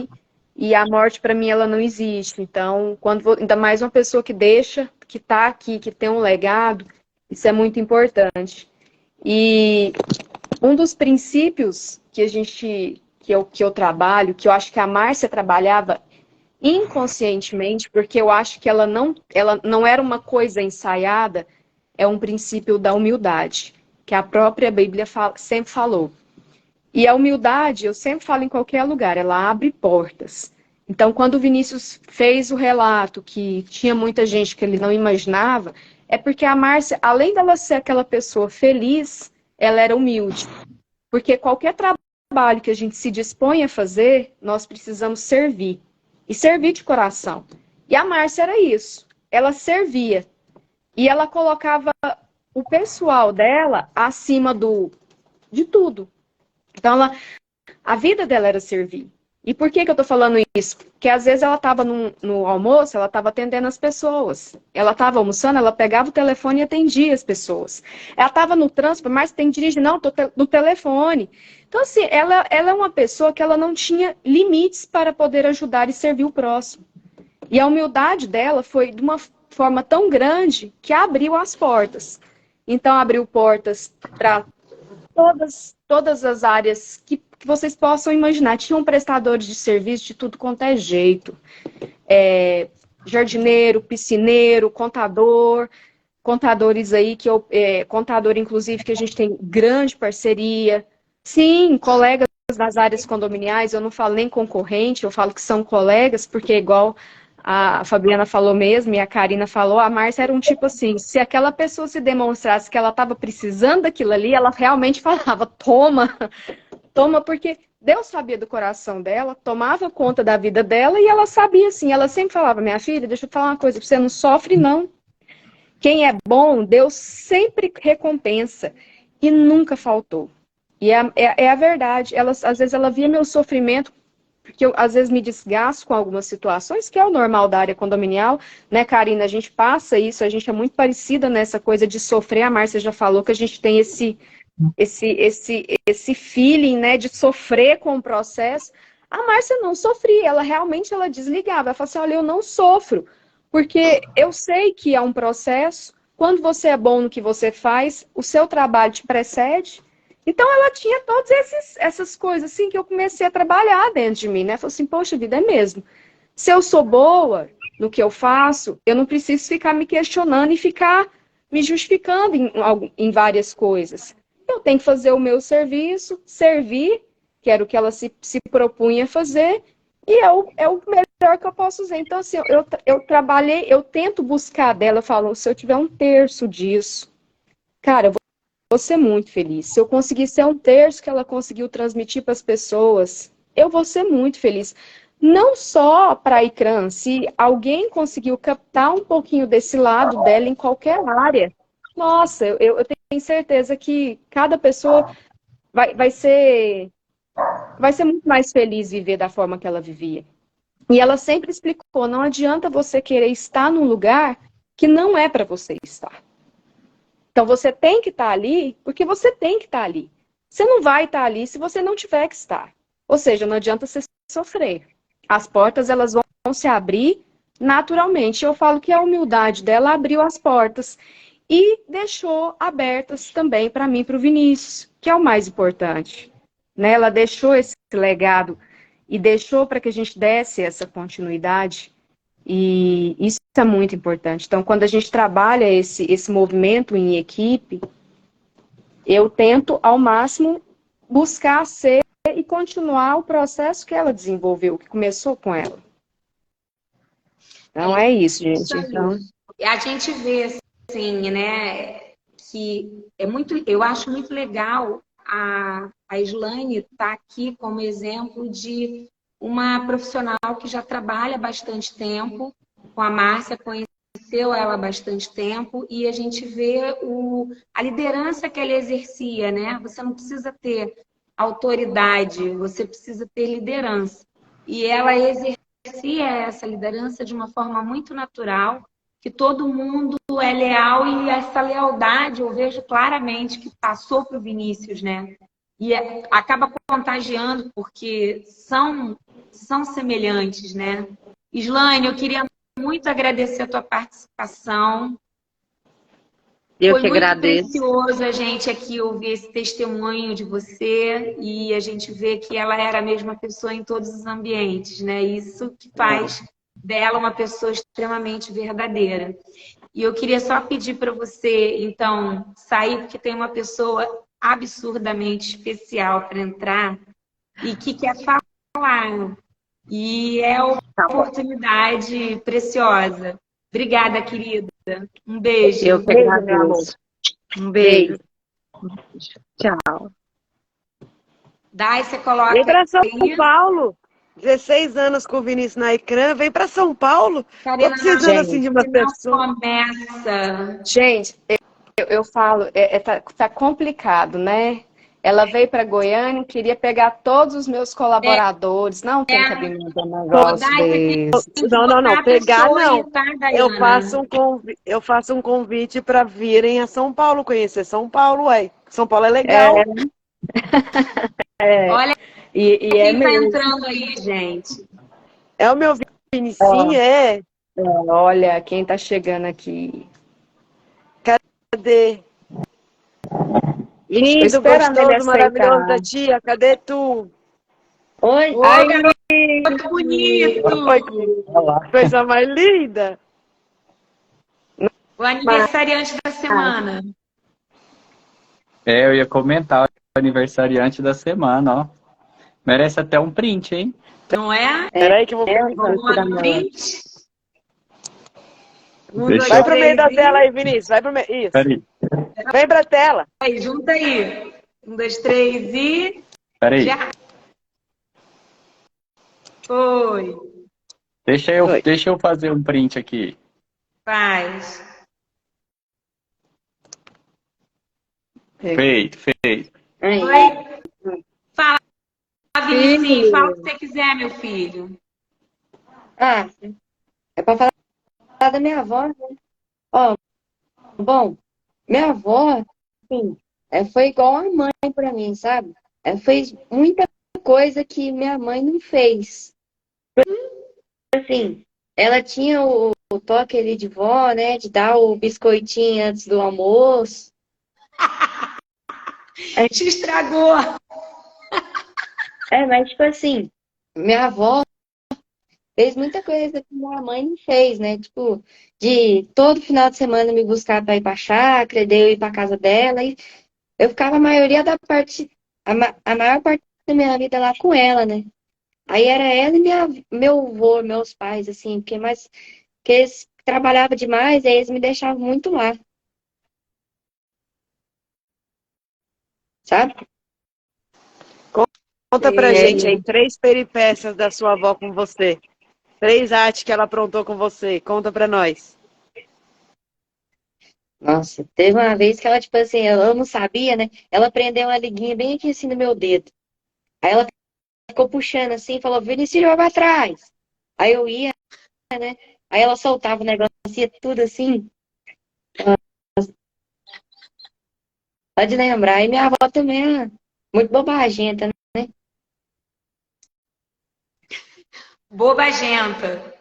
e a morte, para mim, ela não existe. Então, ainda mais uma pessoa que tá aqui, que tem um legado, isso é muito importante. E um dos princípios que eu trabalho, que eu acho que a Márcia trabalhava, inconscientemente, porque eu acho que ela não era uma coisa ensaiada, é um princípio da humildade, que a própria Bíblia sempre falou. E a humildade, eu sempre falo em qualquer lugar, ela abre portas. Então, quando o Vinícius fez o relato que tinha muita gente que ele não imaginava, é porque a Márcia, além dela ser aquela pessoa feliz, ela era humilde. Porque qualquer trabalho que a gente se dispõe a fazer, nós precisamos servir. E servir de coração. E a Márcia era isso. Ela servia. E ela colocava o pessoal dela acima de tudo. Então, a vida dela era servir. E por que eu tô falando isso? Porque às vezes ela estava no almoço, ela estava atendendo as pessoas. Ela estava almoçando, ela pegava o telefone e atendia as pessoas. Ela estava no trânsito, mas tem que dirigir, não, tô no telefone. Então, assim, ela é uma pessoa que ela não tinha limites para poder ajudar e servir o próximo. E a humildade dela foi de uma forma tão grande que abriu as portas. Então, abriu portas para todas as áreas que vocês possam imaginar. Tinham prestadores de serviço de tudo quanto é jeito. Jardineiro, piscineiro, contadores aí, contador, inclusive, que a gente tem grande parceria. Sim, colegas das áreas condominiais, eu não falo nem concorrente, eu falo que são colegas, porque igual a Fabiana falou mesmo, e a Karina falou, a Márcia era um tipo assim, se aquela pessoa se demonstrasse que ela estava precisando daquilo ali, ela realmente falava, toma, porque Deus sabia do coração dela, tomava conta da vida dela, e ela sabia assim, ela sempre falava, minha filha, deixa eu falar uma coisa, você não sofre não. Quem é bom, Deus sempre recompensa, e nunca faltou. E é a verdade, às vezes ela via meu sofrimento, porque eu, às vezes, me desgasto com algumas situações, que é o normal da área condominial, né, Karina? A gente passa isso, a gente é muito parecida nessa coisa de sofrer. A Márcia já falou que a gente tem esse feeling, né, de sofrer com o processo. A Márcia não sofria, ela realmente desligava. Ela falava assim, olha, eu não sofro, porque eu sei que é um processo. Quando você é bom no que você faz, o seu trabalho te precede. Então, ela tinha todas essas coisas, assim, que eu comecei a trabalhar dentro de mim, né? Falei assim, poxa vida, é mesmo. Se eu sou boa no que eu faço, eu não preciso ficar me questionando e ficar me justificando em várias coisas. Eu tenho que fazer o meu serviço, servir, que era o que ela se propunha fazer, e é o melhor que eu posso fazer. Então, assim, eu trabalhei, eu tento buscar dela, eu falo, se eu tiver um terço disso, cara, eu vou ser muito feliz. Se eu conseguir ser um terço que ela conseguiu transmitir para as pessoas, eu vou ser muito feliz. Não só para a ICRAN, se alguém conseguiu captar um pouquinho desse lado dela em qualquer área, nossa, eu tenho certeza que cada pessoa vai ser muito mais feliz viver da forma que ela vivia. E ela sempre explicou, não adianta você querer estar num lugar que não é para você estar. Então, você tem que estar ali, porque você tem que estar ali. Você não vai estar ali se você não tiver que estar. Ou seja, não adianta você sofrer. As portas, elas vão se abrir naturalmente. Eu falo que a humildade dela abriu as portas e deixou abertas também para mim, para o Vinícius, que é o mais importante. Né? Ela deixou esse legado e deixou para que a gente desse essa continuidade. E isso é muito importante. Então, quando a gente trabalha esse movimento em equipe, eu tento, ao máximo, buscar ser e continuar o processo que ela desenvolveu, que começou com ela. Então, é isso, gente. Então... A gente vê, assim, né, que eu acho muito legal a Islane estar aqui como exemplo de uma profissional que já trabalha há bastante tempo, com a Márcia, conheceu ela há bastante tempo, e a gente vê a liderança que ela exercia, né? Você não precisa ter autoridade, você precisa ter liderança. E ela exercia essa liderança de uma forma muito natural, que todo mundo é leal, e essa lealdade eu vejo claramente que passou para o Vinícius, né? E acaba contagiando, porque são semelhantes, né? Islane, eu queria muito agradecer a tua participação. Eu Foi que muito agradeço. precioso a gente aqui ouvir esse testemunho de você e a gente vê que ela era a mesma pessoa em todos os ambientes, né? Isso que faz dela uma pessoa extremamente verdadeira. E eu queria só pedir para você, então, sair, porque tem uma pessoa absurdamente especial para entrar e que quer falar. E é uma Tá bom. oportunidade preciosa. Obrigada, querida. Um beijo. Eu que Beijo, meu amor. agradeço. Um beijo. Tchau. Dai, você coloca Vem para São aí. Paulo. 16 anos com o Vinícius na Icrã. Vem para São Paulo. Tô Karina, precisando Gente, assim de uma não pessoa. começa. Gente, eu falo, tá complicado, né? Ela veio para Goiânia, queria pegar todos os meus colaboradores. Não tem cabimento um negócio Dai, você desse. tem que Não, não, botar não. a Pegar pessoa não. aí, tá, Eu Dayana? faço eu faço um convite para virem a São Paulo, conhecer São Paulo, ué. São Paulo é legal. Olha E é quem tá mesmo. entrando aí, gente. É o meu Vinicinho, é. Olha quem tá chegando aqui. Cadê? Tô Lindo, esperando ele gostoso, maravilhoso aceitar. da tia. Cadê tu? Oi. Ô, Ai, garoto bonito! Oi, que coisa mais linda. O aniversariante da semana. Eu ia comentar o aniversariante da semana, ó. Merece até um print, hein? Não é? Peraí que eu vou... Vamos lá no print? Um, Deixa dois, Vai pro meio três da e... tela aí, Vinícius. Vai pro meio. Isso. Peraí, Vem pra tela. Aí, junta aí. Um, dois, três e... peraí. Já. Foi. Deixa eu fazer um print aqui. Faz. Feito. Oi. Fala, Vinicinho. Fala o que você quiser, meu filho. Ah, é pra falar da minha avó, né? Ó, bom, minha avó, assim, foi igual a mãe pra mim, sabe? Ela fez muita coisa que minha mãe não fez. Assim, ela tinha o toque ali de vó, né? De dar o biscoitinho antes do almoço. Te estragou. Mas tipo assim, minha avó fez muita coisa que minha mãe não fez, né? Tipo, de todo final de semana me buscar pra ir pra chácara, daí eu ir pra casa dela. E eu ficava a maioria da parte, a maior parte da minha vida lá com ela, né? Aí era ela e meu avô, meus pais, assim, porque eles trabalhavam demais, aí eles me deixavam muito lá, sabe? Conta pra gente aí 3 peripécias da sua avó com você. 3 artes que ela aprontou com você. Conta pra nós. Nossa, teve uma vez que ela, tipo assim, eu não sabia, né? Ela prendeu uma liguinha bem aqui assim no meu dedo. Aí ela ficou puxando assim, falou, Vinicius, vai pra trás. Aí eu ia, né? Aí ela soltava o negócio, ia tudo assim. Só de lembrar. E minha avó também é muito bobagenta, né? Bobagenta.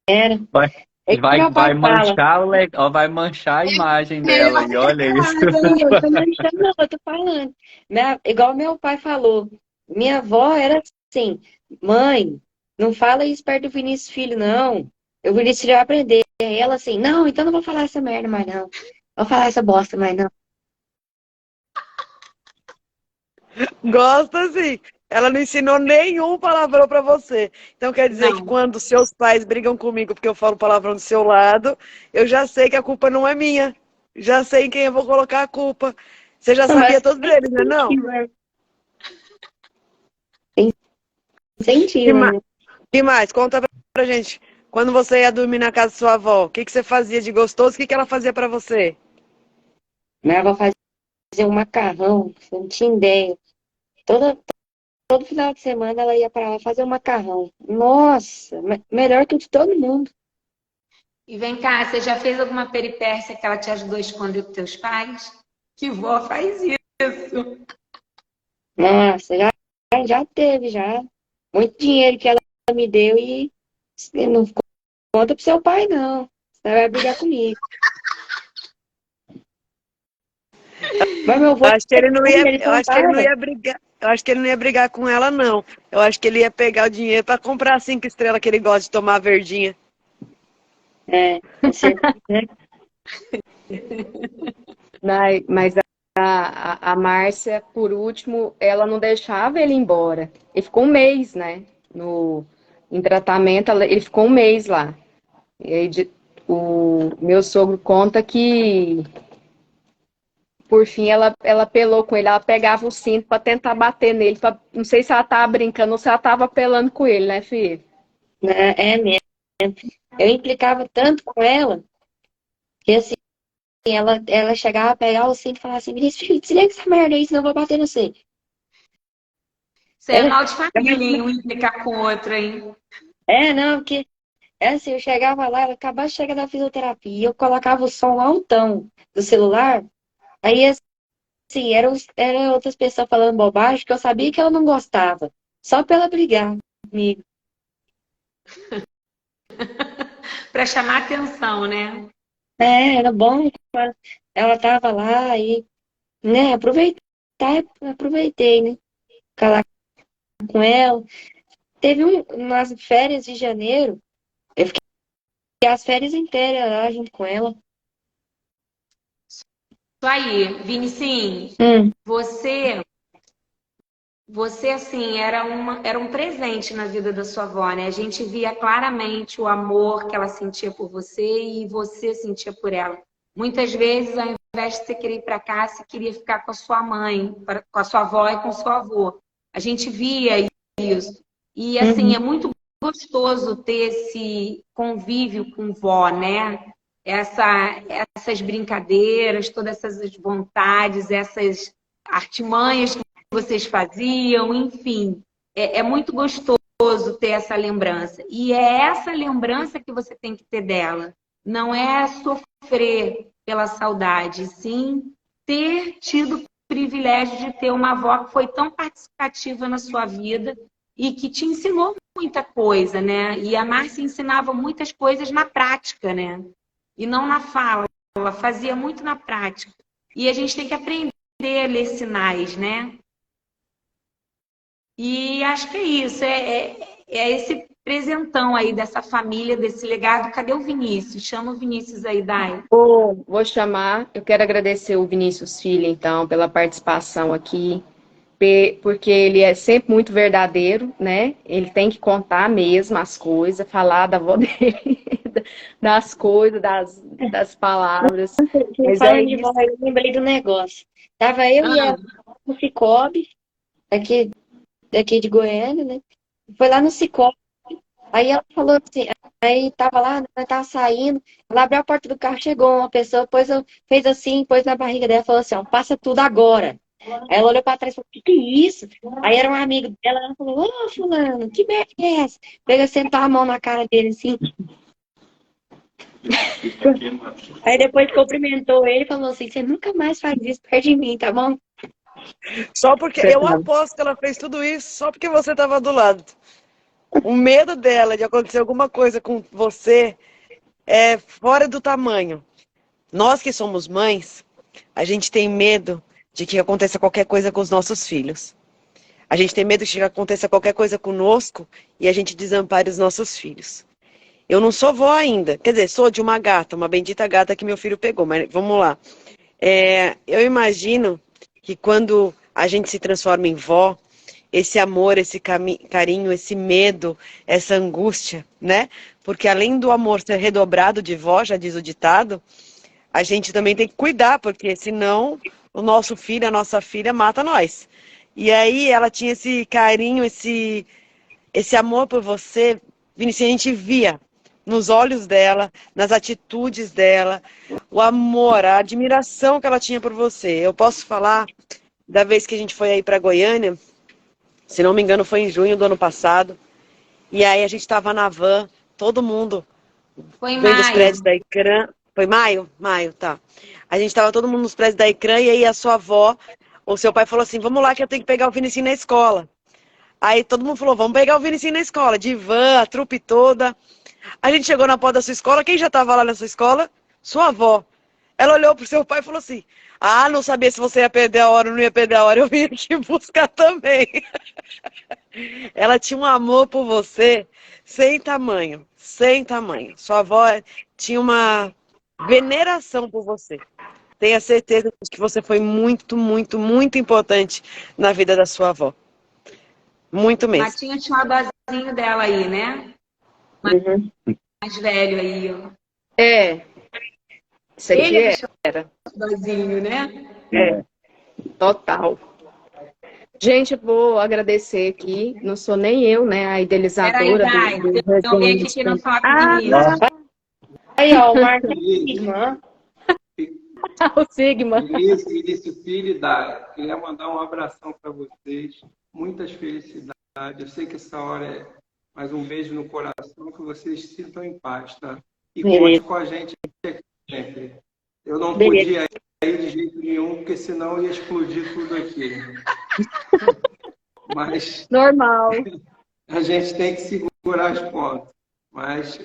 Era. Vai, É que vai, meu pai fala. vai manchar a imagem dela e olha isso. Não, eu tô manchando, não, eu tô falando. Igual meu pai falou. Minha avó era assim, mãe, não fala isso perto do Vinícius Filho, não. O Vinícius Filho vai aprender. Aí ela assim, não, então não vou falar essa merda mais não. Não vou falar essa bosta mais não. Gosta sim. Ela não ensinou nenhum palavrão pra você. Então quer dizer que Não. quando seus pais brigam comigo porque eu falo palavrão do seu lado, eu já sei que a culpa não é minha. Já sei em quem eu vou colocar a culpa. Você já sabia todos eles, né? Não? Incentiva, né? Que mais? Conta pra gente. Quando você ia dormir na casa da sua avó, o que você fazia de gostoso? O que ela fazia pra você? Minha avó fazia um macarrão, você não tinha ideia. Todo final de semana ela ia pra lá fazer um macarrão. Nossa, melhor que o de todo mundo. E vem cá, você já fez alguma peripécia que ela te ajudou a esconder dos teus pais? Que vó faz isso. Nossa, já teve, já. Muito dinheiro que ela me deu e não conta pro seu pai, não. Você vai brigar comigo. Mas meu avô, Eu acho que ele não ia, ele eu acho que ele não contava. ia brigar. Eu acho que ele não ia brigar com ela, não. Eu acho que ele ia pegar o dinheiro para comprar a 5 estrelas que ele gosta de tomar a verdinha. É, com certeza, né? Mas a Márcia, por último, ela não deixava ele ir embora. Ele ficou um mês, né? Em tratamento, ele ficou um mês lá. E aí, o meu sogro conta que, por fim, ela apelou com ele. Ela pegava o cinto para tentar bater nele. Não sei se ela tava brincando ou se ela tava apelando com ele, né, filho? É mesmo. Eu implicava tanto com ela que assim, ela chegava a pegar o cinto e falava assim, Vinícius, filho, desliga essa merda aí, senão eu vou bater no você. Isso é mal de família, hein? Um implicar com o outro, hein? Não, porque assim, eu chegava lá, ela acabava de chegar da fisioterapia, eu colocava o som altão do celular, aí assim, eram outras pessoas falando bobagem que eu sabia que ela não gostava, só pra ela brigar comigo. Para chamar atenção, né? Era bom, ela tava lá e, né, aproveitei, né, ficar lá com ela. Teve umas férias de janeiro, eu fiquei as férias inteiras lá junto com ela. Isso aí, Vinicinho, Hum, você assim, era um presente na vida da sua avó, né? A gente via claramente o amor que ela sentia por você e você sentia por ela. Muitas vezes, ao invés de você querer ir para casa, você queria ficar com a sua mãe, com a sua avó e com o seu avô. A gente via isso. E, assim, uhum. é muito gostoso ter esse convívio com vó, né? Essas brincadeiras, todas essas vontades, essas artimanhas que vocês faziam, enfim. É muito gostoso ter essa lembrança. E é essa lembrança que você tem que ter dela. Não é sofrer pela saudade, sim ter tido o privilégio de ter uma avó que foi tão participativa na sua vida e que te ensinou muita coisa, né? E a Márcia ensinava muitas coisas na prática, né? E não na fala. Ela fazia muito na prática. E a gente tem que aprender a ler sinais, né? E acho que é isso, é esse presentão aí dessa família, desse legado. Cadê o Vinícius? Chama o Vinícius aí, Dai. Vou chamar. Eu quero agradecer o Vinícius Filho, então, pela participação aqui, porque ele é sempre muito verdadeiro, né? Ele tem que contar mesmo as coisas, falar da avó dele, das coisas, das palavras. Mas é Falando de isso. vó, eu lembrei do negócio. Tava eu e ela no Cicobi, daqui de Goiânia, né? Foi lá no Cicobi. Aí ela falou assim, aí tava lá, nós tava saindo, ela abriu a porta do carro, chegou uma pessoa, fez assim, pôs na barriga dela, falou assim, ó, passa tudo agora. Aí ela olhou pra trás e falou, que é isso? Aí era um amigo dela, ela falou, ô fulano, que merda é essa? Pega, sentou a mão na cara dele assim. Aí depois cumprimentou ele e falou assim, você nunca mais faz isso perto de mim, tá bom? Só porque eu aposto que ela fez tudo isso só porque você estava do lado. O medo dela de acontecer alguma coisa com você é fora do tamanho. Nós que somos mães, a gente tem medo de que aconteça qualquer coisa com os nossos filhos. A gente tem medo de que aconteça qualquer coisa conosco e a gente desampare os nossos filhos. Eu não sou vó ainda, quer dizer, sou de uma gata, uma bendita gata que meu filho pegou, mas vamos lá. Eu imagino que quando a gente se transforma em vó, esse amor, esse carinho, esse medo, essa angústia, né? Porque além do amor ser redobrado de vó, já diz o ditado, a gente também tem que cuidar, porque senão o nosso filho, a nossa filha mata nós. E aí ela tinha esse carinho, esse amor por você, Vinícius, a gente via nos olhos dela, nas atitudes dela, o amor, a admiração que ela tinha por você. Eu posso falar da vez que a gente foi aí para Goiânia, se não me engano foi em junho do ano passado, e aí a gente estava na van, todo mundo vendo os prédios da Icrã. Foi maio? Maio, tá. A gente estava todo mundo nos prédios da Icrã, e aí a sua avó, ou seu pai falou assim, vamos lá que eu tenho que pegar o Vinicinho na escola. Aí todo mundo falou, vamos pegar o Vinicinho na escola, de van, a trupe toda. A gente chegou na porta da sua escola, quem já estava lá na sua escola? Sua avó. Ela olhou pro seu pai e falou assim, ah, não sabia se você ia perder a hora ou não ia perder a hora, eu vim aqui buscar também. Ela tinha um amor por você sem tamanho, sem tamanho. Sua avó tinha uma veneração por você. Tenha certeza de que você foi muito, muito, muito importante na vida da sua avó. Muito mesmo. Matinha tinha um adozinho dela aí, né? Uhum. Mais velho aí, ó. É, isso aqui Ele era. adozinho, né? É, total. Gente, eu vou agradecer aqui. Não sou nem eu, né, a idealizadora Peraí, do Dai, tem alguém aqui resenha. que não fala com o Vinícius. Aí, ó, o Marcos Sigma. O Sigma. Vinícius Filho e Dai. Queria mandar um abração para vocês. Muitas felicidades. Eu sei que essa hora é mais um beijo no coração, que vocês se sintam em paz, tá? E conte com a gente aqui sempre. Eu não podia ir de jeito nenhum, porque senão ia explodir tudo aqui. Mas normal. A gente tem que segurar as pontas. Mas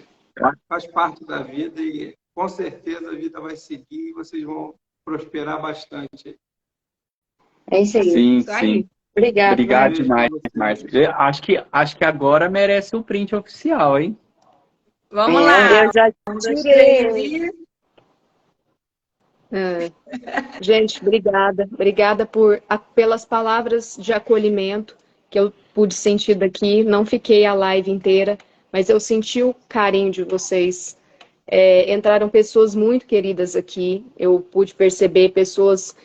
faz parte da vida e com certeza a vida vai seguir e vocês vão prosperar bastante. É isso aí. Sim, Isso aí. sim. Obrigado. Obrigado demais, Márcia. Acho que agora merece o print oficial, hein? Vamos lá. Eu já Um, dois, tirei. três e... Gente, obrigada. Obrigada pelas palavras de acolhimento que eu pude sentir daqui. Não fiquei a live inteira, mas eu senti o carinho de vocês. Entraram pessoas muito queridas aqui. Eu pude perceber pessoas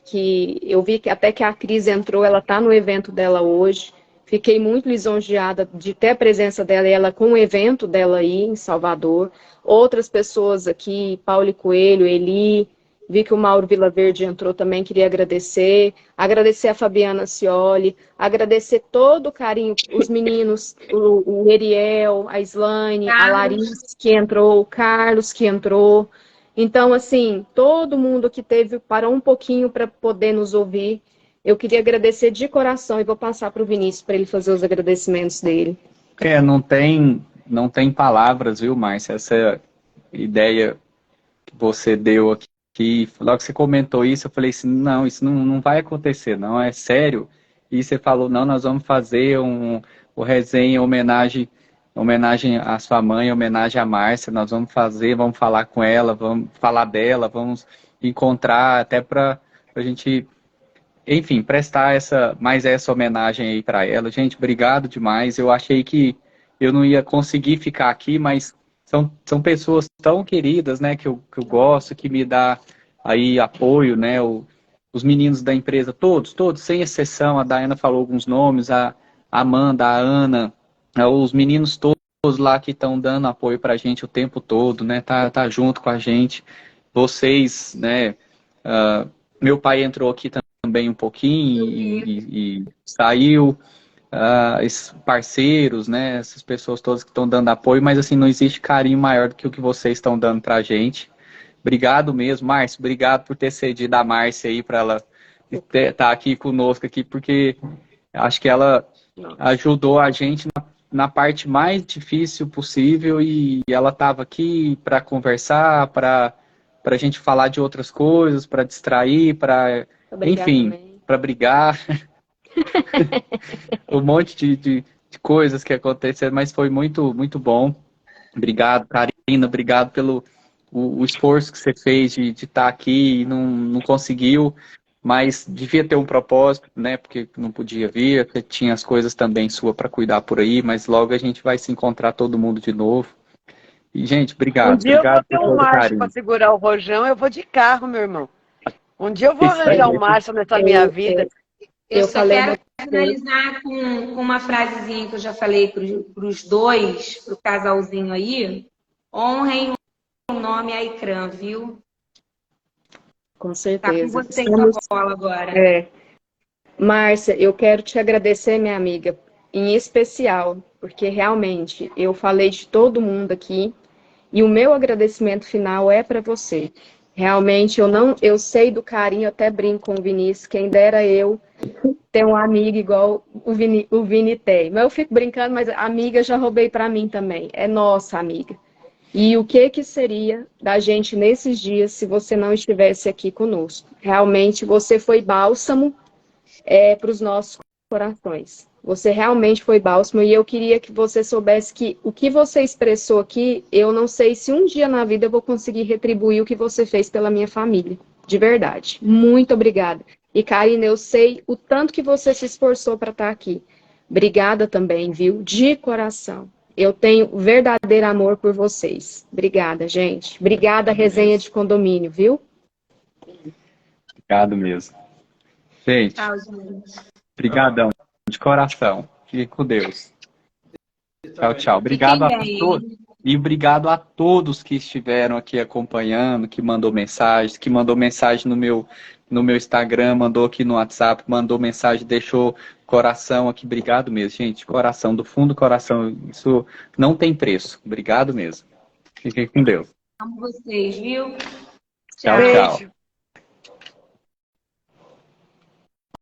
que eu vi que até que a Cris entrou, ela está no evento dela hoje. Fiquei muito lisonjeada de ter a presença dela e ela com o evento dela aí em Salvador. Outras pessoas aqui, Paulo Coelho, Eli, vi que o Mauro Vilaverde entrou também, queria agradecer. Agradecer a Fabiana Cioli, agradecer todo o carinho, os meninos, o Eriel, a Slane, a Larissa que entrou, o Carlos que entrou. Então, assim, todo mundo que parou um pouquinho para poder nos ouvir. Eu queria agradecer de coração e vou passar para o Vinícius para ele fazer os agradecimentos dele. Não tem palavras, viu, Márcia? Essa ideia que você deu aqui, logo que você comentou isso, eu falei assim, não, isso não vai acontecer, não, é sério. E você falou, não, nós vamos fazer o resenha em homenagem à sua mãe, homenagem à Márcia, nós vamos falar com ela, vamos falar dela, vamos encontrar até para a gente... Enfim, prestar mais essa homenagem aí para ela. Gente, obrigado demais. Eu achei que eu não ia conseguir ficar aqui, mas são pessoas tão queridas, né, que eu gosto, que me dá aí apoio, né, os meninos da empresa, todos, sem exceção. A Daiana falou alguns nomes, a Amanda, a Ana, os meninos todos lá que estão dando apoio para a gente o tempo todo, né, tá junto com a gente. Vocês, né, meu pai entrou aqui também um pouquinho e saiu, esses parceiros, né, essas pessoas todas que estão dando apoio, mas assim, não existe carinho maior do que o que vocês estão dando pra gente. Obrigado mesmo, Márcio, obrigado por ter cedido a Márcia aí para ela estar aqui conosco aqui, porque acho que ela ajudou a gente na parte mais difícil possível e ela estava aqui para conversar, para a gente falar de outras coisas, para distrair, enfim, para brigar. Um monte de coisas que aconteceram, mas foi muito, muito bom. Obrigado, Karina, obrigado pelo o esforço que você fez de estar aqui e não conseguiu, mas devia ter um propósito, né? Porque não podia vir, porque tinha as coisas também suas para cuidar por aí, mas logo a gente vai se encontrar todo mundo de novo. E, gente, obrigado. Um dia obrigado eu vou ter um Márcio para segurar o rojão, eu vou de carro, meu irmão. Um dia eu vou arranjar um Márcio nessa minha vida. Eu só quero finalizar com uma frasezinha que eu já falei para os dois, para o casalzinho aí. Honrem o nome Aicrã, viu? Com certeza. Tá com você com a bola agora. Márcia, eu quero te agradecer, minha amiga, em especial, porque realmente eu falei de todo mundo aqui e o meu agradecimento final é para você. Realmente eu sei do carinho, eu até brinco com o Vinícius, quem dera eu ter um amigo igual o Vini tem. Mas eu fico brincando, mas a amiga já roubei para mim também, é nossa amiga. E o que seria da gente nesses dias se você não estivesse aqui conosco? Realmente você foi bálsamo para os nossos corações. Você realmente foi bálsamo e eu queria que você soubesse que o que você expressou aqui, eu não sei se um dia na vida eu vou conseguir retribuir o que você fez pela minha família. De verdade. Muito obrigada. E, Karina, eu sei o tanto que você se esforçou para estar aqui. Obrigada também, viu? De coração. Eu tenho verdadeiro amor por vocês. Obrigada, gente. Obrigada, resenha de condomínio, viu? Obrigado mesmo. Gente, Tchau, gente. brigadão, de coração. Fique com Deus. Tchau, tchau. Obrigado a todos. E obrigado a todos que estiveram aqui acompanhando, que mandou mensagem no meu Instagram, mandou aqui no WhatsApp, mandou mensagem, deixou coração aqui. Obrigado mesmo, gente. Coração, do fundo do coração. Isso não tem preço. Obrigado mesmo. Fiquem com Deus. Amo vocês, viu? Tchau, tchau.